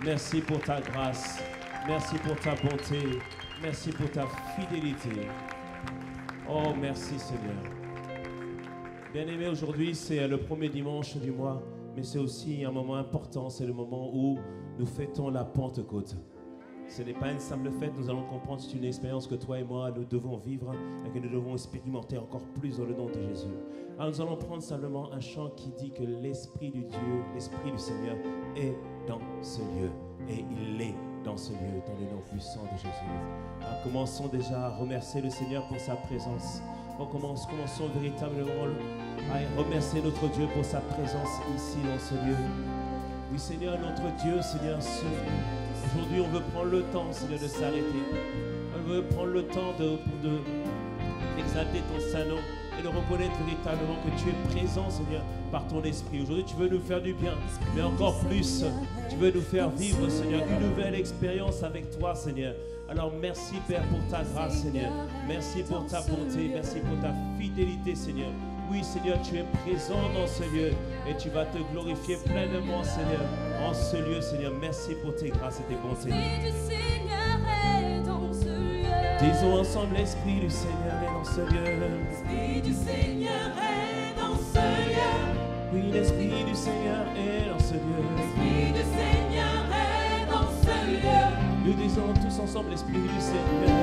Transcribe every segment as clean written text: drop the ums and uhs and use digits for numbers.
Merci pour ta grâce. Merci pour ta bonté. Merci pour ta fidélité. Oh, merci Seigneur. Bien-aimés, aujourd'hui, c'est le premier dimanche du mois, mais c'est aussi un moment important. C'est le moment où nous fêtons la Pentecôte. Ce n'est pas une simple fête, nous allons comprendre, c'est une expérience que toi et moi, nous devons vivre et que nous devons expérimenter encore plus dans le nom de Jésus. Alors nous allons prendre simplement un chant qui dit que l'Esprit du Dieu, l'Esprit du Seigneur est dans ce lieu. Et il est dans ce lieu, dans le nom puissant de Jésus. Alors commençons déjà à remercier le Seigneur pour sa présence. Commençons véritablement à remercier notre Dieu pour sa présence ici dans ce lieu. Oui Seigneur, notre Dieu, Seigneur, aujourd'hui on veut prendre le temps, Seigneur, de s'arrêter. On veut prendre le temps d'exalter ton Saint-Nom et de reconnaître véritablement que tu es présent, Seigneur, par ton esprit. Aujourd'hui, tu veux nous faire du bien, mais encore plus, tu veux nous faire vivre, Seigneur, une nouvelle expérience avec toi, Seigneur. Alors, merci, Père, pour ta grâce, Seigneur. Merci pour ta bonté, merci pour ta fidélité, Seigneur. Oui, Seigneur, tu es présent dans ce lieu et tu vas te glorifier pleinement, Seigneur, en ce lieu, Seigneur. Merci pour tes grâces et tes bontés. Disons ensemble, l'Esprit du Seigneur est dans ce lieu. L'Esprit du Seigneur est dans ce lieu. Oui, l'Esprit du Seigneur est dans ce lieu. L'Esprit du Seigneur est dans ce lieu. Nous disons tous ensemble, l'Esprit du Seigneur.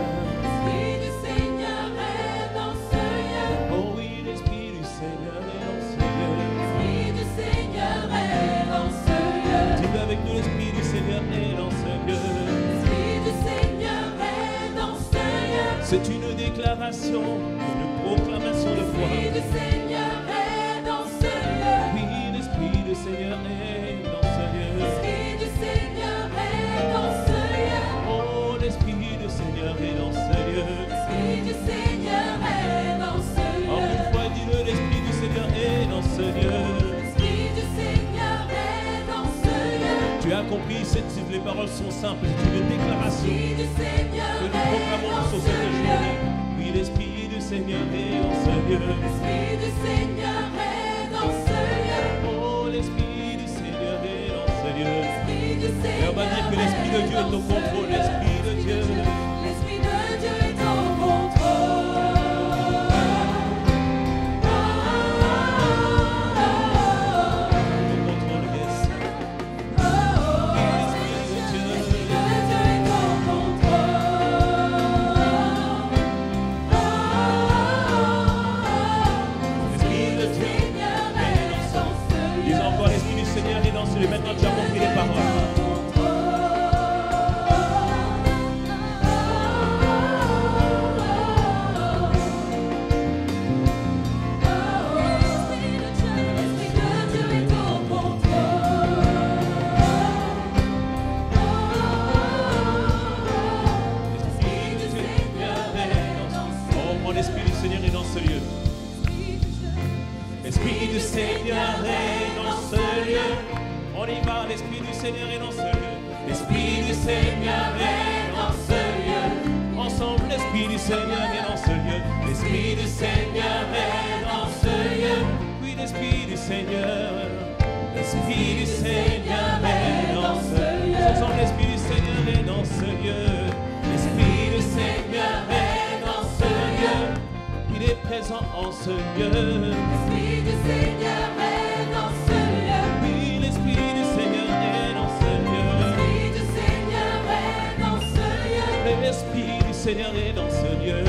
L'Esprit du Seigneur est dans ce lieu. Oh oui, l'Esprit du Seigneur est dans ce lieu. L'Esprit du Seigneur est dans ce lieu. Dis-le avec nous, l'Esprit du Seigneur est dans ce lieu. L'Esprit du Seigneur est dans ce lieu. C'est une déclaration, une proclamation de foi. L'Esprit du Seigneur est dans ce lieu. Oui, l'Esprit du Seigneur est dans ce lieu. L'Esprit du Seigneur est dans ce lieu. Oh, l'Esprit du Seigneur est dans ce lieu. L'Esprit du Seigneur est dans ce lieu. Encore une fois, dis-le, l'Esprit du Seigneur est dans ce lieu. L'Esprit du Seigneur est dans ce lieu. Tu as compris, les paroles sont simples, c'est une déclaration L'Esprit du Seigneur que nous est proclamons dans sur ce cette lieu. journée. Oui, l'Esprit du Seigneur est dans ce lieu. L'Esprit du Seigneur est dans ce lieu. Oh, l'Esprit du Seigneur est dans ce lieu. L'Esprit du Et Seigneur on va dire que l'Esprit de Dieu est au contrôle, l'Esprit de Dieu. L'Esprit de Dieu est au contrôle. Au contrôle, yes. L'Esprit de Dieu. L'Esprit de Dieu est dans ce lieu. Dis encore, l'Esprit du Seigneur est dans ce lieu. Maintenant, tu as compris les paroles. L'Esprit du Seigneur est dans ce lieu. L'Esprit du Seigneur est dans ce lieu. On y va, l'Esprit du Seigneur est dans ce lieu. L'Esprit du Seigneur est dans ce lieu. Ensemble, l'Esprit du Seigneur est dans ce lieu. L'Esprit du Seigneur est dans ce lieu. Oui, l'Esprit du Seigneur. L'Esprit du Seigneur est dans ce lieu. Ensemble, l'Esprit du Seigneur est dans ce lieu. L'Esprit du Seigneur est dans ce lieu. Il est présent en ce lieu. L'Esprit du Seigneur est dans ce lieu. Oui, l'Esprit du Seigneur est dans ce lieu. L'Esprit du Seigneur est dans ce lieu. L'Esprit du Seigneur est dans ce lieu.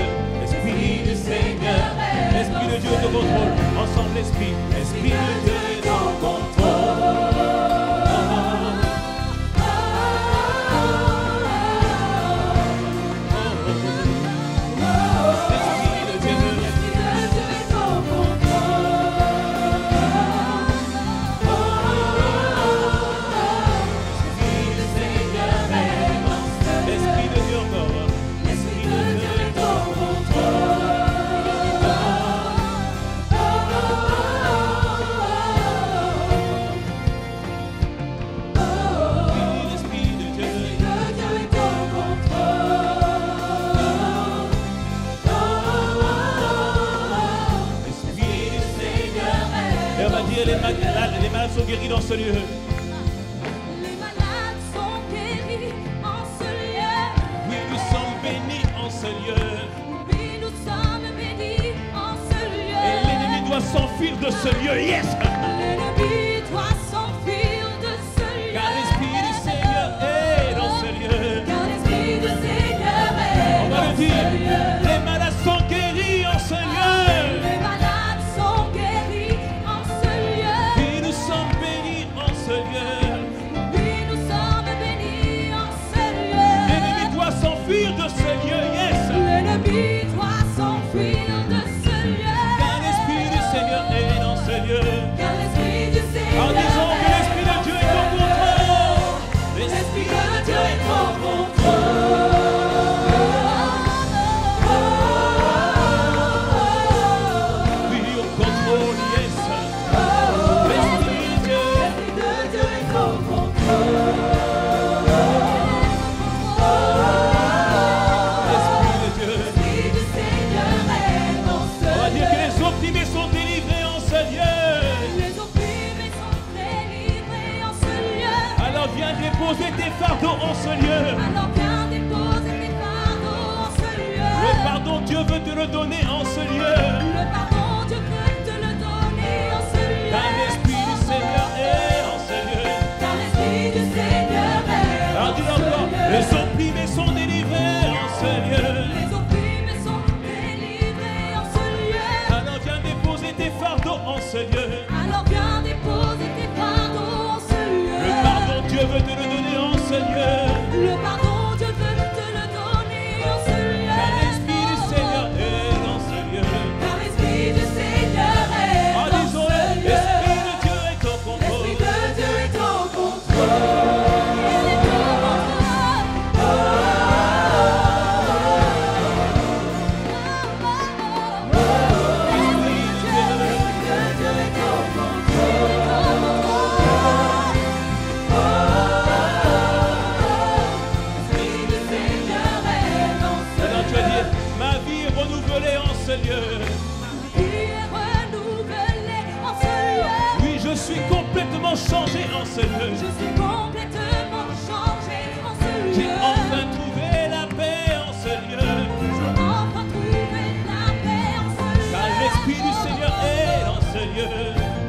L'Esprit du Seigneur, l'Esprit de Dieu est au contrôle. Ensemble, l'Esprit de Dieu est au contrôle. Les malades sont guéris dans ce lieu. Les malades sont s'enfuir de ce lieu. Yes! L'ennemi doit s'enfuir de ce lieu. Car l'Esprit du Seigneur est dans ce lieu. Car l'Esprit du Seigneur est On va dans le ce dire. lieu. Les malades sont guéris en ce lieu. Les malades sont guéris en ce lieu. Et nous sommes bénis en ce lieu. Oui, nous sommes bénis en ce lieu. L'ennemi doit s'enfuir de ce lieu. Yes! L'ennemi doit s'enfuir de ce lieu. Car l'Esprit du Seigneur est dans ce lieu. Car l'Esprit du Seigneur En disant que l'Esprit de Dieu est au contrôle. l'Esprit de Dieu est au contrôle. Oui, au contrôle, yes. L'Esprit de Dieu. L'Esprit de Dieu est au contrôle. L'Esprit de Dieu. L'Esprit du Seigneur est dans ce On va dire lieu. que les opprimés sont délivrés en ce lieu. Les opprimés sont délivrés en ce lieu. Alors viens déposer tes fardeaux en ce lieu. Alors viens déposer tes fardeaux en ce lieu. Le pardon, Dieu veut te le donner en ce lieu. Le pardon, Dieu peut te le donner en ce lieu. Car l'Esprit du Seigneur est en ce lieu. Car l'Esprit du Seigneur est Alors dans dis ce encore, lieu. les opprimés sont délivrés en ce lieu. Les opprimés sont délivrés en ce lieu. Alors viens déposer tes fardeaux en ce lieu. Alors viens déposer tes fardeaux en ce lieu. Le pardon, Dieu veut te le donner en ce lieu. Le pardon, Dieu veut te le donner en ce lieu. Car l'Esprit du Seigneur est dans ce lieu. Car l'Esprit du Seigneur est En dans disant, ce lieu. l'Esprit de Dieu est au L'Esprit contrôle. de Dieu est au contrôle. Il est au Maintenant tu vas dire, ma vie est renouvelée en ce lieu. Oui, je suis complètement changé en ce lieu. Je suis complètement changé en ce lieu. J'ai enfin trouvé la paix en ce lieu. J'ai enfin trouvé la paix en ce lieu. Car l'Esprit du Seigneur est dans ce lieu.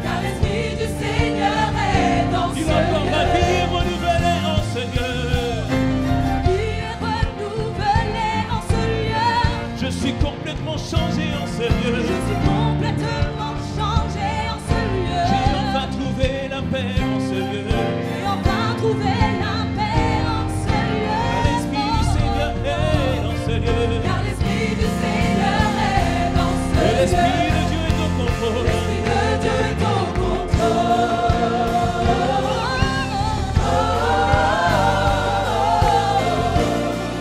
Car l'Esprit du Seigneur est dans ce Dis encore, ma lieu. vie est renouvelée en ce lieu. Ma vie est renouvelée en ce lieu. Je suis complètement changé en ce lieu. Je suis complètement changé en ce lieu. J'ai enfin trouvé la paix en ce lieu. J'ai enfin trouvé la paix en ce lieu. Car l'Esprit du Seigneur est dans ce lieu. Car l'Esprit du Seigneur est dans ce Et lieu. l'Esprit de Dieu est au contrôle. L'Esprit de Dieu est au contrôle.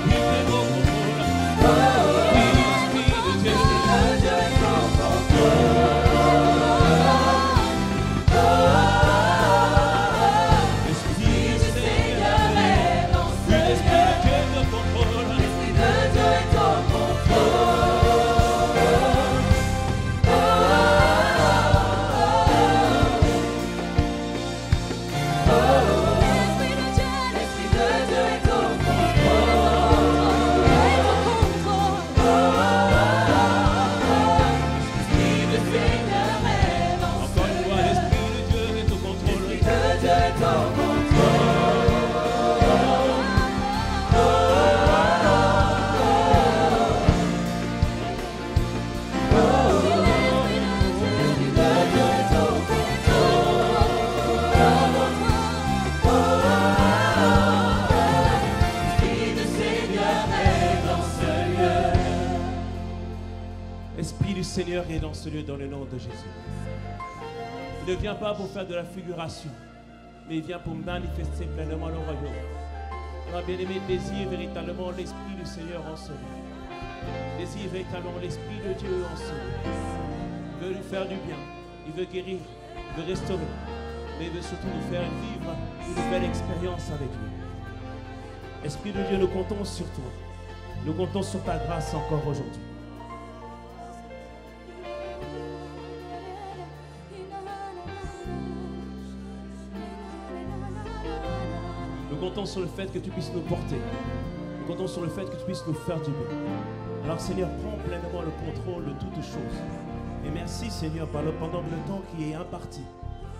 Il est au contrôle. Oui, l'Esprit de Dieu. L'Esprit du Seigneur est dans ce lieu. Oui, l'Esprit de Dieu est au contrôle. L'Esprit de Dieu est au contrôle. L'Esprit de Dieu est au contrôle. Est au contrôle. L'Esprit du Seigneur est dans ce Encore une fois, lieu. l'Esprit de Dieu est au contrôle. L'Esprit de Dieu est au contrôle. L'Esprit du Seigneur est dans ce lieu dans le nom de Jésus. Il ne vient pas pour faire de la figuration, mais il vient pour manifester pleinement le royaume. Alors, bien-aimé, désire véritablement l'Esprit du Seigneur en ce lieu. Désire véritablement l'Esprit de Dieu en ce lieu. Il veut nous faire du bien, il veut guérir, il veut restaurer, mais il veut surtout nous faire vivre une belle expérience avec lui. Esprit de Dieu, nous comptons sur toi. Nous comptons sur ta grâce encore aujourd'hui. Nous comptons sur le fait que tu puisses nous porter. Nous comptons sur le fait que tu puisses nous faire du bien. Alors Seigneur, prends pleinement le contrôle de toutes choses. Et merci Seigneur pendant le temps qui est imparti,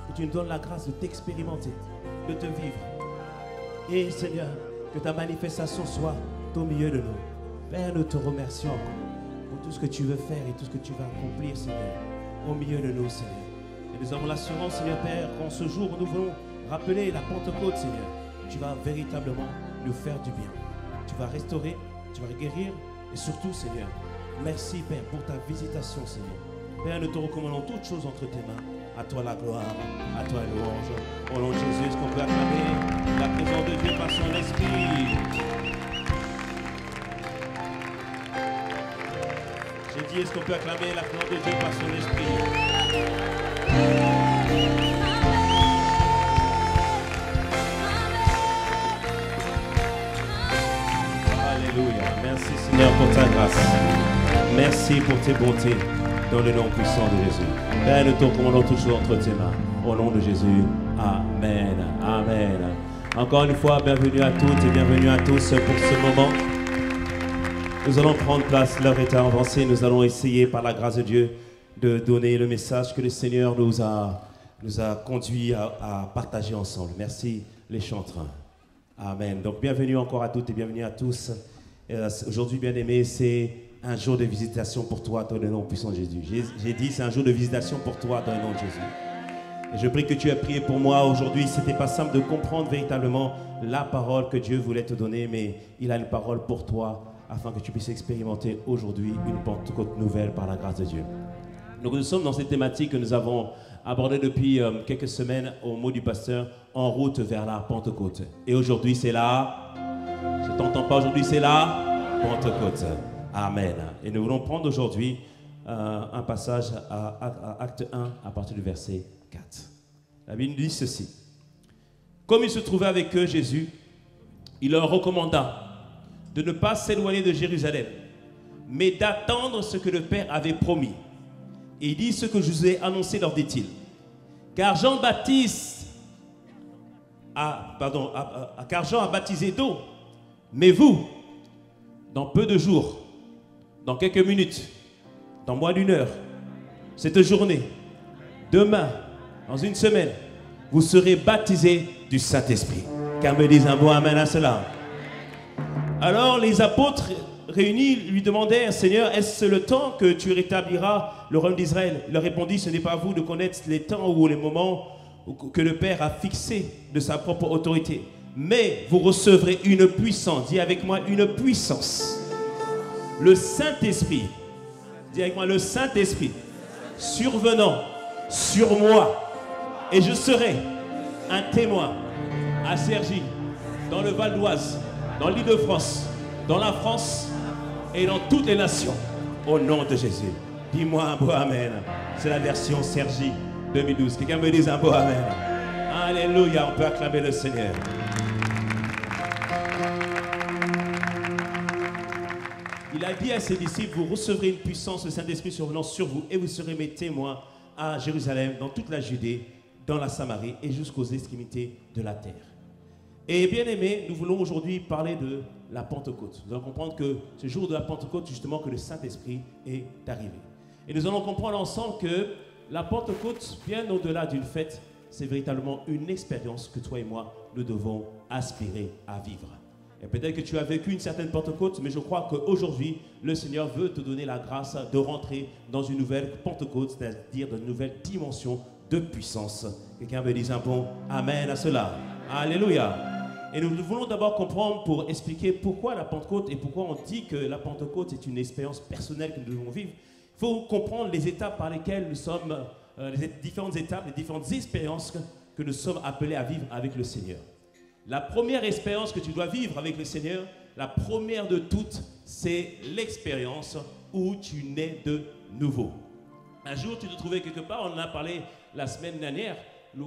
que tu nous donnes la grâce de t'expérimenter, de te vivre. Et Seigneur, que ta manifestation soit au milieu de nous. Père, nous te remercions encore pour tout ce que tu veux faire et tout ce que tu vas accomplir, Seigneur, au milieu de nous, Seigneur. Et nous avons l'assurance, Seigneur Père, qu'en ce jour, nous voulons rappeler la Pentecôte, Seigneur. Tu vas véritablement nous faire du bien. Tu vas restaurer, tu vas guérir et surtout, Seigneur, merci, Père, pour ta visitation, Seigneur. Père, nous te recommandons toutes choses entre tes mains. À toi la gloire, à toi la louange. Au nom de Jésus, est-ce qu'on peut acclamer la présence de Dieu par son esprit? J'ai dit, est-ce qu'on peut acclamer la présence de Dieu par son esprit? Alléluia. Merci Seigneur pour ta grâce. Merci pour tes bontés. Dans le nom puissant de Jésus. Père, nous te recommandons toujours entre tes mains. Au nom de Jésus. Amen. Amen. Encore une fois, bienvenue à toutes et bienvenue à tous pour ce moment. Nous allons prendre place, l'heure est avancée. Nous allons essayer par la grâce de Dieu de donner le message que le Seigneur nous a conduit à partager ensemble. Merci les chantres. Amen. Donc bienvenue encore à toutes et bienvenue à tous. Aujourd'hui, bien-aimés, c'est un jour de visitation pour toi dans le nom puissant de Jésus. J'ai dit, c'est un jour de visitation pour toi dans le nom de Jésus. Et je prie que tu aies prié pour moi aujourd'hui. Ce n'était pas simple de comprendre véritablement la parole que Dieu voulait te donner, mais il a une parole pour toi afin que tu puisses expérimenter aujourd'hui une Pentecôte nouvelle par la grâce de Dieu. Donc nous sommes dans cette thématique que nous avons abordée depuis quelques semaines au mot du pasteur, en route vers la Pentecôte. Et aujourd'hui c'est la... Je ne t'entends pas aujourd'hui, c'est la Pentecôte. Amen. Et nous voulons prendre aujourd'hui un passage à Acte 1 à partir du verset 4. La Bible nous dit ceci. Comme il se trouvait avec eux, Jésus, il leur recommanda de ne pas s'éloigner de Jérusalem, mais d'attendre ce que le Père avait promis. Et il dit ce que je vous ai annoncé, leur dit-il. Car Jean a baptisé d'eau, mais vous, dans peu de jours, dans quelques minutes, dans moins d'une heure, cette journée, demain, dans une semaine, vous serez baptisés du Saint-Esprit. Car me disent un bon amen à cela. Alors les apôtres réunis lui demandèrent, Seigneur, est-ce le temps que tu rétabliras le royaume d'Israël? Il leur répondit, ce n'est pas à vous de connaître les temps ou les moments que le Père a fixés de sa propre autorité. Mais vous recevrez une puissance, dis avec moi, une puissance. Le Saint-Esprit, dis avec moi, le Saint-Esprit, survenant sur moi, et je serai un témoin à Cergy, dans le Val d'Oise, dans l'Île-de-France, dans la France et dans toutes les nations, au nom de Jésus. Dis-moi un beau amen. C'est la version Cergy 2012. Quelqu'un me dise un beau amen. Alléluia, on peut acclamer le Seigneur. Il a dit à ses disciples, vous recevrez une puissance, le Saint-Esprit survenant sur vous, et vous serez mes témoins à Jérusalem, dans toute la Judée, dans la Samarie et jusqu'aux extrémités de la terre. Et bien aimés, nous voulons aujourd'hui parler de la Pentecôte. Nous allons comprendre que ce jour de la Pentecôte, justement, que le Saint-Esprit est arrivé. Et nous allons comprendre ensemble que la Pentecôte, bien au-delà d'une fête, c'est véritablement une expérience que toi et moi, nous devons aspirer à vivre. Et peut-être que tu as vécu une certaine Pentecôte, mais je crois qu'aujourd'hui, le Seigneur veut te donner la grâce de rentrer dans une nouvelle Pentecôte, c'est-à-dire dans une nouvelle dimension de puissance. Quelqu'un me dise un bon amen à cela. Alléluia. Et nous voulons d'abord comprendre pour expliquer pourquoi la Pentecôte et pourquoi on dit que la Pentecôte est une expérience personnelle que nous devons vivre. Il faut comprendre les étapes par lesquelles nous sommes, les différentes étapes, les différentes expériences que nous sommes appelés à vivre avec le Seigneur. La première expérience que tu dois vivre avec le Seigneur, la première de toutes, c'est l'expérience où tu nais de nouveau. Un jour, tu te trouvais quelque part, on en a parlé la semaine dernière,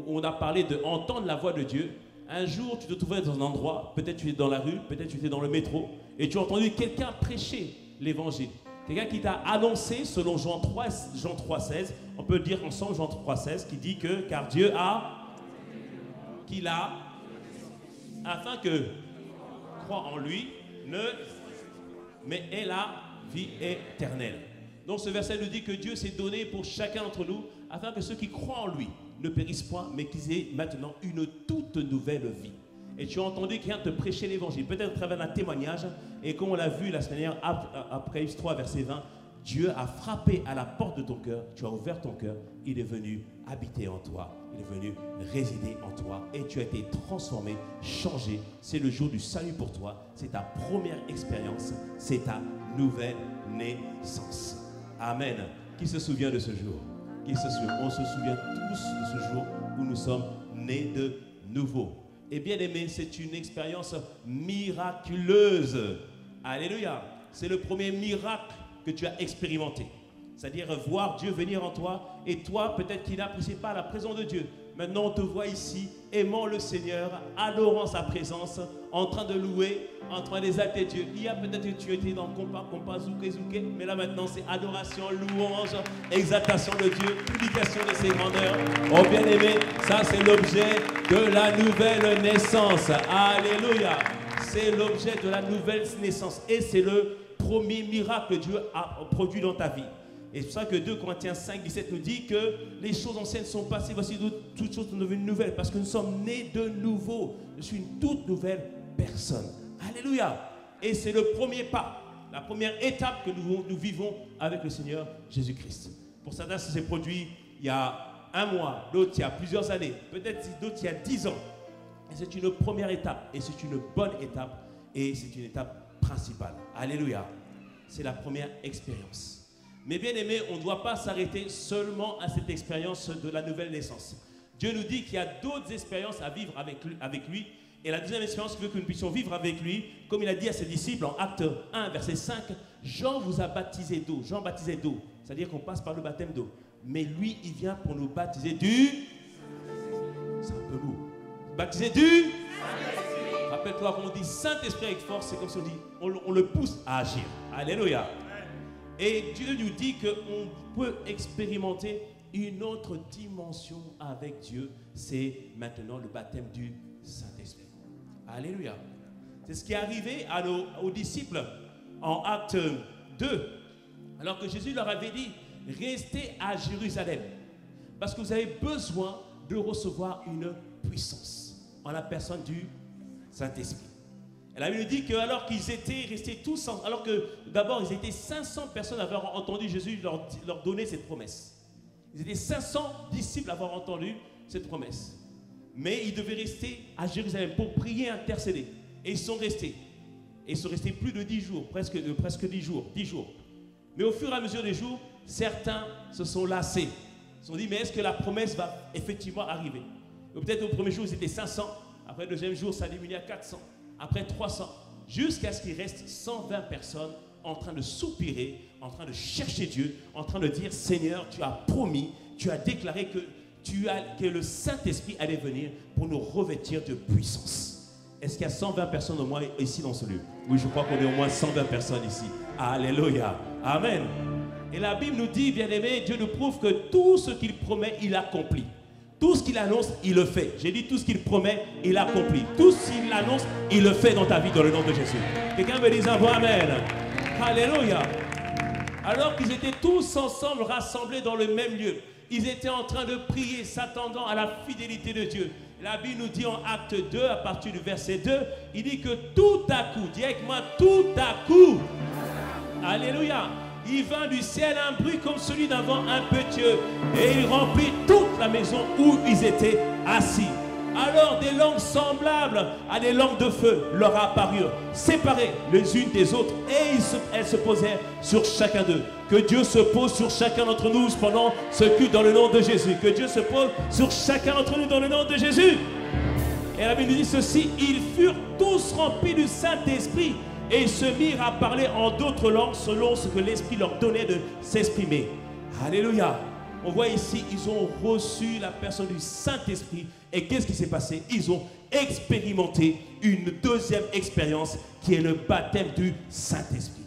on a parlé d'entendre la voix de Dieu. Un jour, tu te trouvais dans un endroit, peut-être tu étais dans la rue, peut-être tu étais dans le métro, et tu as entendu quelqu'un prêcher l'évangile. Quelqu'un qui t'a annoncé, selon Jean 3,16, on peut dire ensemble Jean 3,16, qui dit que, car Dieu qu'il a, afin que croit en lui, mais ait la vie éternelle. Donc ce verset nous dit que Dieu s'est donné pour chacun d'entre nous afin que ceux qui croient en lui ne périssent point, mais qu'ils aient maintenant une toute nouvelle vie. Et tu as entendu quelqu'un te prêcher l'évangile, peut-être à travers un témoignage, et comme on l'a vu la semaine dernière, après 3, verset 20, Dieu a frappé à la porte de ton cœur, tu as ouvert ton cœur, il est venu habiter en toi, il est venu résider en toi, et tu as été transformé, changé. C'est le jour du salut pour toi, c'est ta première expérience, c'est ta nouvelle naissance. Amen. Qui se souvient de ce jour? Qui se souvient? On se souvient tous de ce jour où nous sommes nés de nouveau. Et bien aimé, c'est une expérience miraculeuse. Alléluia. C'est le premier miracle que tu as expérimenté. C'est-à-dire voir Dieu venir en toi. Et toi, peut-être qu'il n'apprécie pas la présence de Dieu. Maintenant, on te voit ici, aimant le Seigneur, adorant sa présence, en train de louer, en train d'exalter Dieu. Il y a peut-être que tu étais dans compas, zouké, mais là maintenant, c'est adoration, louange, exaltation de Dieu, publication de ses grandeurs. Oh bien-aimé, ça c'est l'objet de la nouvelle naissance. Alléluia. C'est l'objet de la nouvelle naissance. Et c'est le premier miracle que Dieu a produit dans ta vie. Et c'est pour ça que 2 Corinthiens 5, 17 nous dit que les choses anciennes sont passées, voici toutes choses sont devenues nouvelles, parce que nous sommes nés de nouveau. Je suis une toute nouvelle personne. Alléluia. Et c'est le premier pas, la première étape que nous vivons avec le Seigneur Jésus-Christ. Pour certains, ça s'est produit il y a un mois, d'autres il y a plusieurs années, peut-être d'autres il y a 10 ans. Et c'est une première étape, et c'est une bonne étape, et c'est une étape principale. Alléluia. C'est la première expérience. Mais bien aimé, on ne doit pas s'arrêter seulement à cette expérience de la nouvelle naissance. Dieu nous dit qu'il y a d'autres expériences à vivre avec lui. Et la deuxième expérience qu'il veut que nous puissions vivre avec lui, comme il a dit à ses disciples en Acte 1, verset 5, Jean vous a baptisé d'eau. Jean baptisait d'eau, c'est-à-dire qu'on passe par le baptême d'eau. Mais lui, il vient pour nous baptiser du... C'est un peu beau. Baptiser du... Rappelle-toi, quand on dit Saint-Esprit avec force, c'est comme si on dit, on le pousse à agir. Alléluia. Et Dieu nous dit qu'on peut expérimenter une autre dimension avec Dieu. C'est maintenant le baptême du Saint-Esprit. Alléluia. C'est ce qui est arrivé aux disciples en Acte 2. Alors que Jésus leur avait dit, restez à Jérusalem. Parce que vous avez besoin de recevoir une puissance en la personne du Saint-Esprit. Et la Bible dit que alors qu'ils étaient restés tous, alors que d'abord ils étaient 500 personnes à avoir entendu Jésus leur donner cette promesse. Ils étaient 500 disciples à avoir entendu cette promesse. Mais ils devaient rester à Jérusalem pour prier, intercéder. Et ils sont restés. Et ils sont restés plus de 10 jours, presque 10 jours. Mais au fur et à mesure des jours, certains se sont lassés. Ils se sont dit, mais est-ce que la promesse va effectivement arriver? Peut-être au premier jour, ils étaient 500. Après le deuxième jour, ça a diminué à 400. Après 300. Jusqu'à ce qu'il reste 120 personnes en train de soupirer, en train de chercher Dieu, en train de dire, Seigneur, tu as promis, tu as déclaré que le Saint-Esprit allait venir pour nous revêtir de puissance. Est-ce qu'il y a 120 personnes au moins ici dans ce lieu? Oui, je crois qu'on est au moins 120 personnes ici. Alléluia. Amen. Et la Bible nous dit, bien-aimé, Dieu nous prouve que tout ce qu'il promet, il accomplit. Tout ce qu'il annonce, il le fait. J'ai dit tout ce qu'il promet, il accomplit. Tout ce qu'il annonce, il le fait dans ta vie, dans le nom de Jésus. Quelqu'un me dit un bon amen. Alléluia. Alors qu'ils étaient tous ensemble rassemblés dans le même lieu, ils étaient en train de prier, s'attendant à la fidélité de Dieu. La Bible nous dit en Acte 2, à partir du verset 2, il dit que tout à coup, dis avec moi, tout à coup, alléluia, il vint du ciel un bruit comme celui d'un vent impétueux et il remplit toute la maison où ils étaient assis. Alors des langues semblables à des langues de feu leur apparurent, séparées les unes des autres, et elles se posèrent sur chacun d'eux. Que Dieu se pose sur chacun d'entre nous pendant ce culte dans le nom de Jésus. Que Dieu se pose sur chacun d'entre nous dans le nom de Jésus. Et la Bible nous dit ceci, ils furent tous remplis du Saint-Esprit et ils se mirent à parler en d'autres langues selon ce que l'Esprit leur donnait de s'exprimer. Alléluia. On voit ici, ils ont reçu la personne du Saint-Esprit. Et qu'est-ce qui s'est passé? Ils ont expérimenté une deuxième expérience qui est le baptême du Saint-Esprit.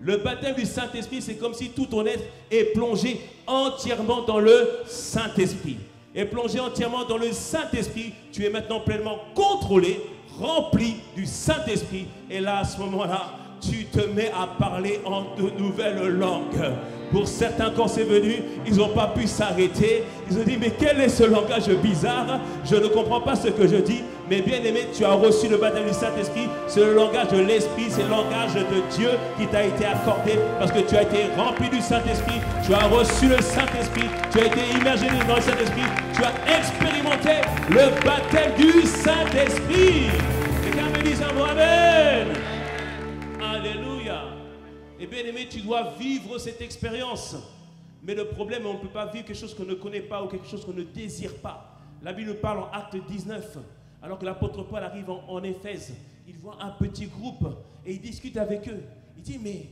Le baptême du Saint-Esprit, c'est comme si tout ton être est plongé entièrement dans le Saint-Esprit. Et plongé entièrement dans le Saint-Esprit, tu es maintenant pleinement contrôlé, rempli du Saint-Esprit. Et là, à ce moment-là, tu te mets à parler en de nouvelles langues. Pour certains, quand c'est venu, ils n'ont pas pu s'arrêter. Ils ont dit, mais quel est ce langage bizarre? Je ne comprends pas ce que je dis. Mais bien aimé, tu as reçu le baptême du Saint-Esprit. C'est le langage de l'Esprit, c'est le langage de Dieu qui t'a été accordé parce que tu as été rempli du Saint-Esprit. Tu as reçu le Saint-Esprit. Tu as été immergé dans le Saint-Esprit. Tu as expérimenté le baptême du Saint-Esprit. Quelqu'un me dit un mot, amen. Alléluia. Et bien aimé, tu dois vivre cette expérience. Mais le problème, on ne peut pas vivre quelque chose qu'on ne connaît pas ou quelque chose qu'on ne désire pas. La Bible parle en Acte 19. Alors que l'apôtre Paul arrive en Éphèse, il voit un petit groupe et il discute avec eux. Il dit, mais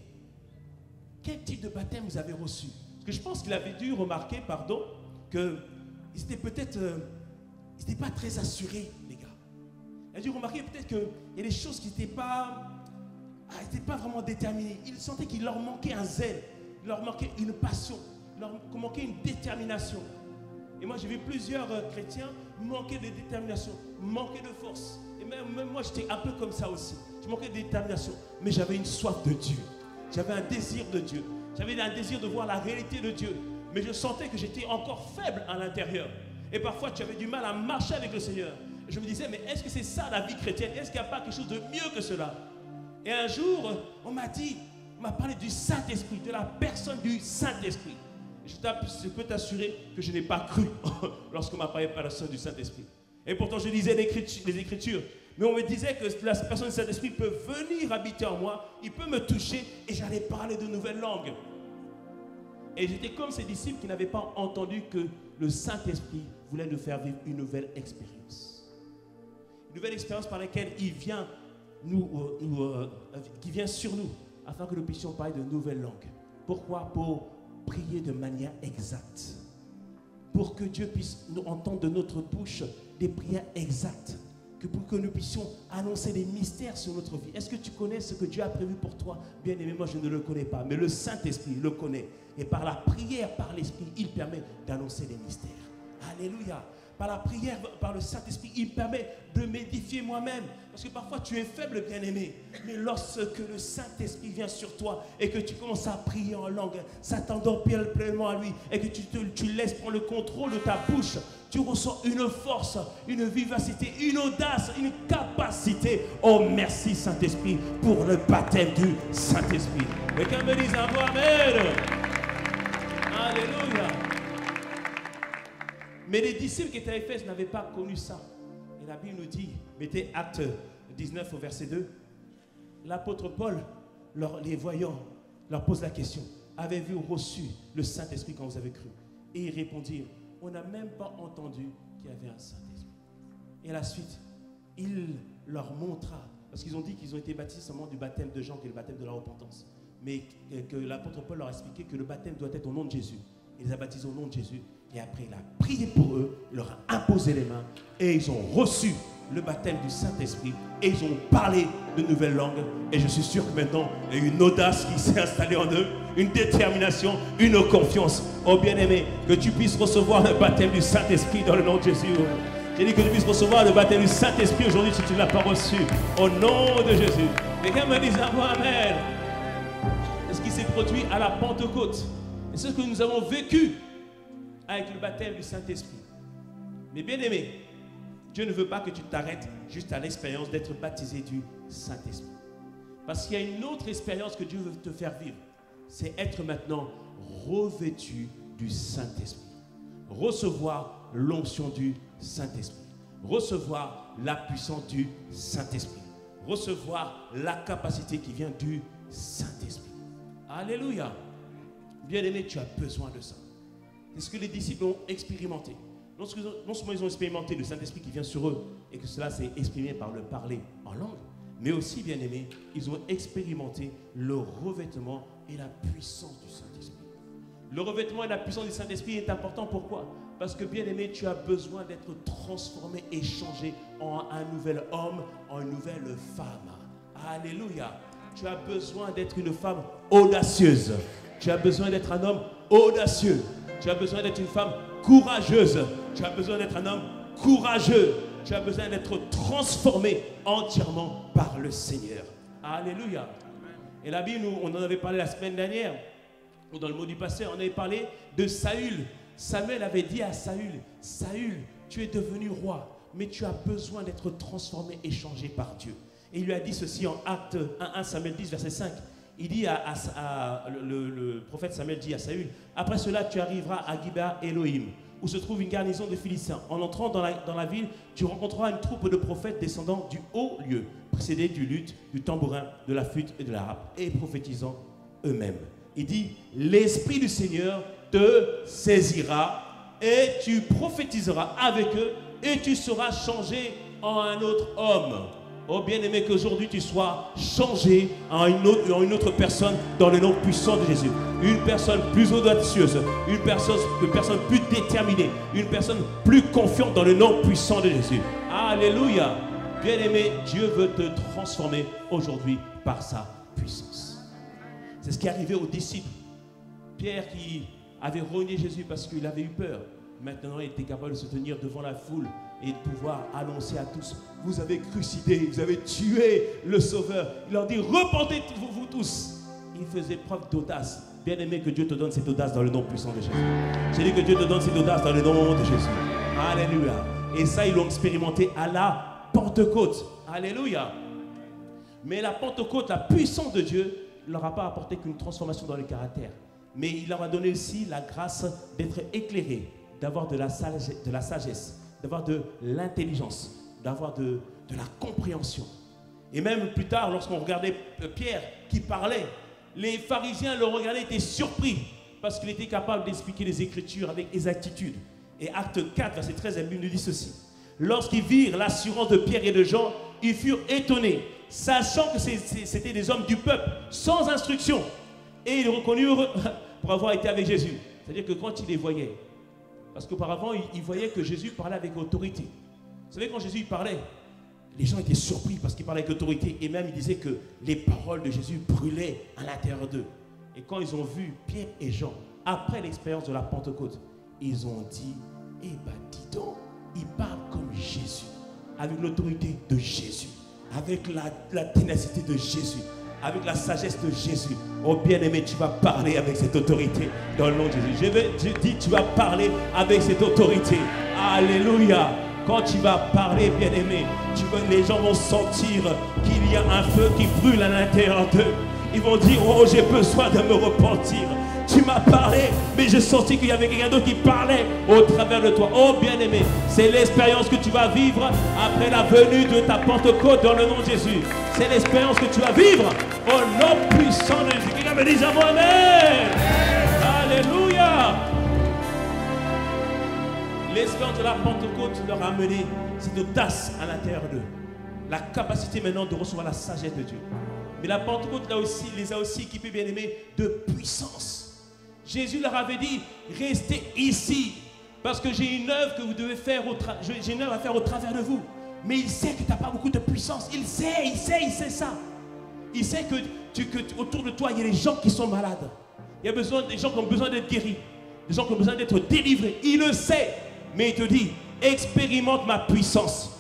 quel type de baptême vous avez reçu? Parce que je pense qu'il avait dû remarquer, qu'ils étaient peut-être, ils n'étaient pas très assurés, les gars. Il a dû remarquer peut-être qu'il y a des choses qui n'étaient pas vraiment déterminées. Il sentait qu'il leur manquait un zèle, il leur manquait une passion, il leur manquait une détermination. Et moi, j'ai vu plusieurs chrétiens manquer de détermination, manquer de force. Et même moi, j'étais un peu comme ça aussi. Je manquais de détermination, mais j'avais une soif de Dieu. J'avais un désir de Dieu. J'avais un désir de voir la réalité de Dieu. Mais je sentais que j'étais encore faible à l'intérieur. Et parfois, tu avais du mal à marcher avec le Seigneur. Et je me disais, mais est-ce que c'est ça la vie chrétienne? Est-ce qu'il n'y a pas quelque chose de mieux que cela? Et un jour, on m'a parlé du Saint-Esprit, de la personne du Saint-Esprit. Je peux t'assurer que je n'ai pas cru lorsqu'on m'a parlé par la personne du Saint-Esprit. Et pourtant, je lisais les Écritures. Mais on me disait que la personne du Saint-Esprit peut venir habiter en moi, il peut me toucher et j'allais parler de nouvelles langues. Et j'étais comme ces disciples qui n'avaient pas entendu que le Saint-Esprit voulait nous faire vivre une nouvelle expérience. Une nouvelle expérience par laquelle il vient, qui vient sur nous, afin que nous puissions parler de nouvelles langues. Pourquoi? Pour prier de manière exacte. Pour que Dieu puisse nous entendre de notre bouche des prières exactes. Pour que nous puissions annoncer des mystères sur notre vie. Est-ce que tu connais ce que Dieu a prévu pour toi? Bien aimé, moi je ne le connais pas, mais le Saint-Esprit le connaît. Et par la prière, par l'Esprit, il permet d'annoncer des mystères. Alléluia. Par la prière, par le Saint-Esprit, il permet de m'édifier moi-même. Parce que parfois tu es faible, bien-aimé. Mais lorsque le Saint-Esprit vient sur toi et que tu commences à prier en langue, ça t'endort pleinement à lui et que tu laisses prendre le contrôle de ta bouche, tu ressens une force, une vivacité, une audace, une capacité. Oh, merci Saint-Esprit pour le baptême du Saint-Esprit. Quelqu'un me dise un mot, amen. Alléluia. Mais les disciples qui étaient à Éphèse n'avaient pas connu ça. Et la Bible nous dit, mettez Acte 19 au verset 2, l'apôtre Paul, les voyant, leur pose la question, avez-vous reçu le Saint-Esprit quand vous avez cru? Et ils répondirent, on n'a même pas entendu qu'il y avait un Saint-Esprit. Et à la suite, il leur montra, parce qu'ils ont dit qu'ils ont été baptisés seulement du baptême de Jean, qui est le baptême de la repentance. Mais que l'apôtre Paul leur a expliqué que le baptême doit être au nom de Jésus. Il les a baptisés au nom de Jésus. Et après, il a prié pour eux, il leur a imposé les mains. Et ils ont reçu le baptême du Saint-Esprit. Et ils ont parlé de nouvelles langues. Et je suis sûr que maintenant, il y a une audace qui s'est installée en eux. Une détermination, une confiance. Oh bien-aimé, que tu puisses recevoir le baptême du Saint-Esprit dans le nom de Jésus. J'ai dit que tu puisses recevoir le baptême du Saint-Esprit aujourd'hui si tu ne l'as pas reçu. Au nom de Jésus. Quelqu'un me dise un mot, amen. C'est ce qui s'est produit à la Pentecôte. Et c'est ce que nous avons vécu avec le baptême du Saint-Esprit. Mais bien aimé, Dieu ne veut pas que tu t'arrêtes juste à l'expérience d'être baptisé du Saint-Esprit. Parce qu'il y a une autre expérience que Dieu veut te faire vivre. C'est être maintenant revêtu du Saint-Esprit. Recevoir l'onction du Saint-Esprit. Recevoir la puissance du Saint-Esprit. Recevoir la capacité qui vient du Saint-Esprit. Alléluia. Bien-aimé, tu as besoin de ça. C'est ce que les disciples ont expérimenté. Non seulement ils ont expérimenté le Saint-Esprit qui vient sur eux et que cela s'est exprimé par le parler en langue, mais aussi, bien-aimés, ils ont expérimenté le revêtement et la puissance du Saint-Esprit. Le revêtement et la puissance du Saint-Esprit est important. Pourquoi? Parce que, bien-aimé, tu as besoin d'être transformé et changé en un nouvel homme, en une nouvelle femme. Alléluia. Tu as besoin d'être une femme audacieuse. Tu as besoin d'être un homme audacieux. Tu as besoin d'être une femme courageuse. Tu as besoin d'être un homme courageux. Tu as besoin d'être transformé entièrement par le Seigneur. Alléluia. Et la Bible, on en avait parlé la semaine dernière, ou dans le mot du passé, on avait parlé de Saül. Samuel avait dit à Saül, Saül, tu es devenu roi, mais tu as besoin d'être transformé et changé par Dieu. Et il lui a dit ceci en Acte 1 Samuel 10, verset 5. Il dit le prophète Samuel dit à Saül, après cela tu arriveras à Gibea Elohim, où se trouve une garnison de Philistins. En entrant dans la ville, tu rencontreras une troupe de prophètes descendant du haut lieu, précédés du luth, du tambourin, de la flûte et de la harpe, et prophétisant eux-mêmes. Il dit, l'Esprit du Seigneur te saisira et tu prophétiseras avec eux et tu seras changé en un autre homme. Oh bien-aimé, qu'aujourd'hui tu sois changé en une autre personne dans le nom puissant de Jésus. Une personne plus audacieuse, une personne plus déterminée, une personne plus confiante dans le nom puissant de Jésus. Alléluia. Bien-aimé, Dieu veut te transformer aujourd'hui par sa puissance. C'est ce qui est arrivé aux disciples. Pierre qui avait renié Jésus parce qu'il avait eu peur. Maintenant, il était capable de se tenir devant la foule et de pouvoir annoncer à tous, vous avez crucifié, vous avez tué le Sauveur. Il leur dit, repentez-vous tous. Il faisait preuve d'audace. Bien aimé, que Dieu te donne cette audace dans le nom puissant de Jésus. J'ai dit que Dieu te donne cette audace dans le nom de Jésus. Alléluia. Et ça, ils l'ont expérimenté à la Pentecôte. Alléluia. Mais la Pentecôte, la puissance de Dieu, ne leur a pas apporté qu'une transformation dans le caractère. Mais il leur a donné aussi la grâce d'être éclairés, d'avoir de la sagesse, d'avoir de l'intelligence, d'avoir de la compréhension. Et même plus tard, lorsqu'on regardait Pierre qui parlait, les pharisiens le regardaient, étaient surpris parce qu'il était capable d'expliquer les Écritures avec exactitude. Et Acte 4, verset 13, la Bible nous dit ceci. Lorsqu'ils virent l'assurance de Pierre et de Jean, ils furent étonnés, sachant que c'était des hommes du peuple, sans instruction. Et ils reconnurent pour avoir été avec Jésus. C'est-à-dire que quand ils les voyaient, parce qu'auparavant, ils voyaient que Jésus parlait avec autorité. Vous savez, quand Jésus parlait, les gens étaient surpris parce qu'il parlait avec autorité. Et même, il disait que les paroles de Jésus brûlaient à l'intérieur d'eux. Et quand ils ont vu Pierre et Jean, après l'expérience de la Pentecôte, ils ont dit, eh bien, dis donc, il parle comme Jésus, avec l'autorité de Jésus, avec la ténacité de Jésus, avec la sagesse de Jésus. Oh bien-aimé, tu vas parler avec cette autorité dans le nom de Jésus. Je dis, tu vas parler avec cette autorité. Alléluia. Quand tu vas parler, bien-aimé, les gens vont sentir qu'il y a un feu qui brûle à l'intérieur d'eux. Ils vont dire, oh, j'ai besoin de me repentir. Tu m'as parlé, mais j'ai senti qu'il y avait quelqu'un d'autre qui parlait au travers de toi. Oh bien-aimé, c'est l'expérience que tu vas vivre après la venue de ta Pentecôte dans le nom de Jésus. C'est l'expérience que tu vas vivre au nom puissant de Jésus. Quelqu'un me dit amen. Alléluia. L'expérience de la Pentecôte leur a amené cette audace à l'intérieur d'eux. La capacité maintenant de recevoir la sagesse de Dieu. Mais la Pentecôte les a aussi équipés, bien-aimés, de puissance. Jésus leur avait dit, restez ici, parce que j'ai une œuvre que vous devez faire, j'ai une œuvre à faire au travers de vous. Mais il sait que tu n'as pas beaucoup de puissance. Il sait ça. Il sait que autour de toi, il y a des gens qui sont malades. Il y a des gens qui ont besoin d'être guéris, des gens qui ont besoin d'être délivrés. Il le sait, mais il te dit, expérimente ma puissance.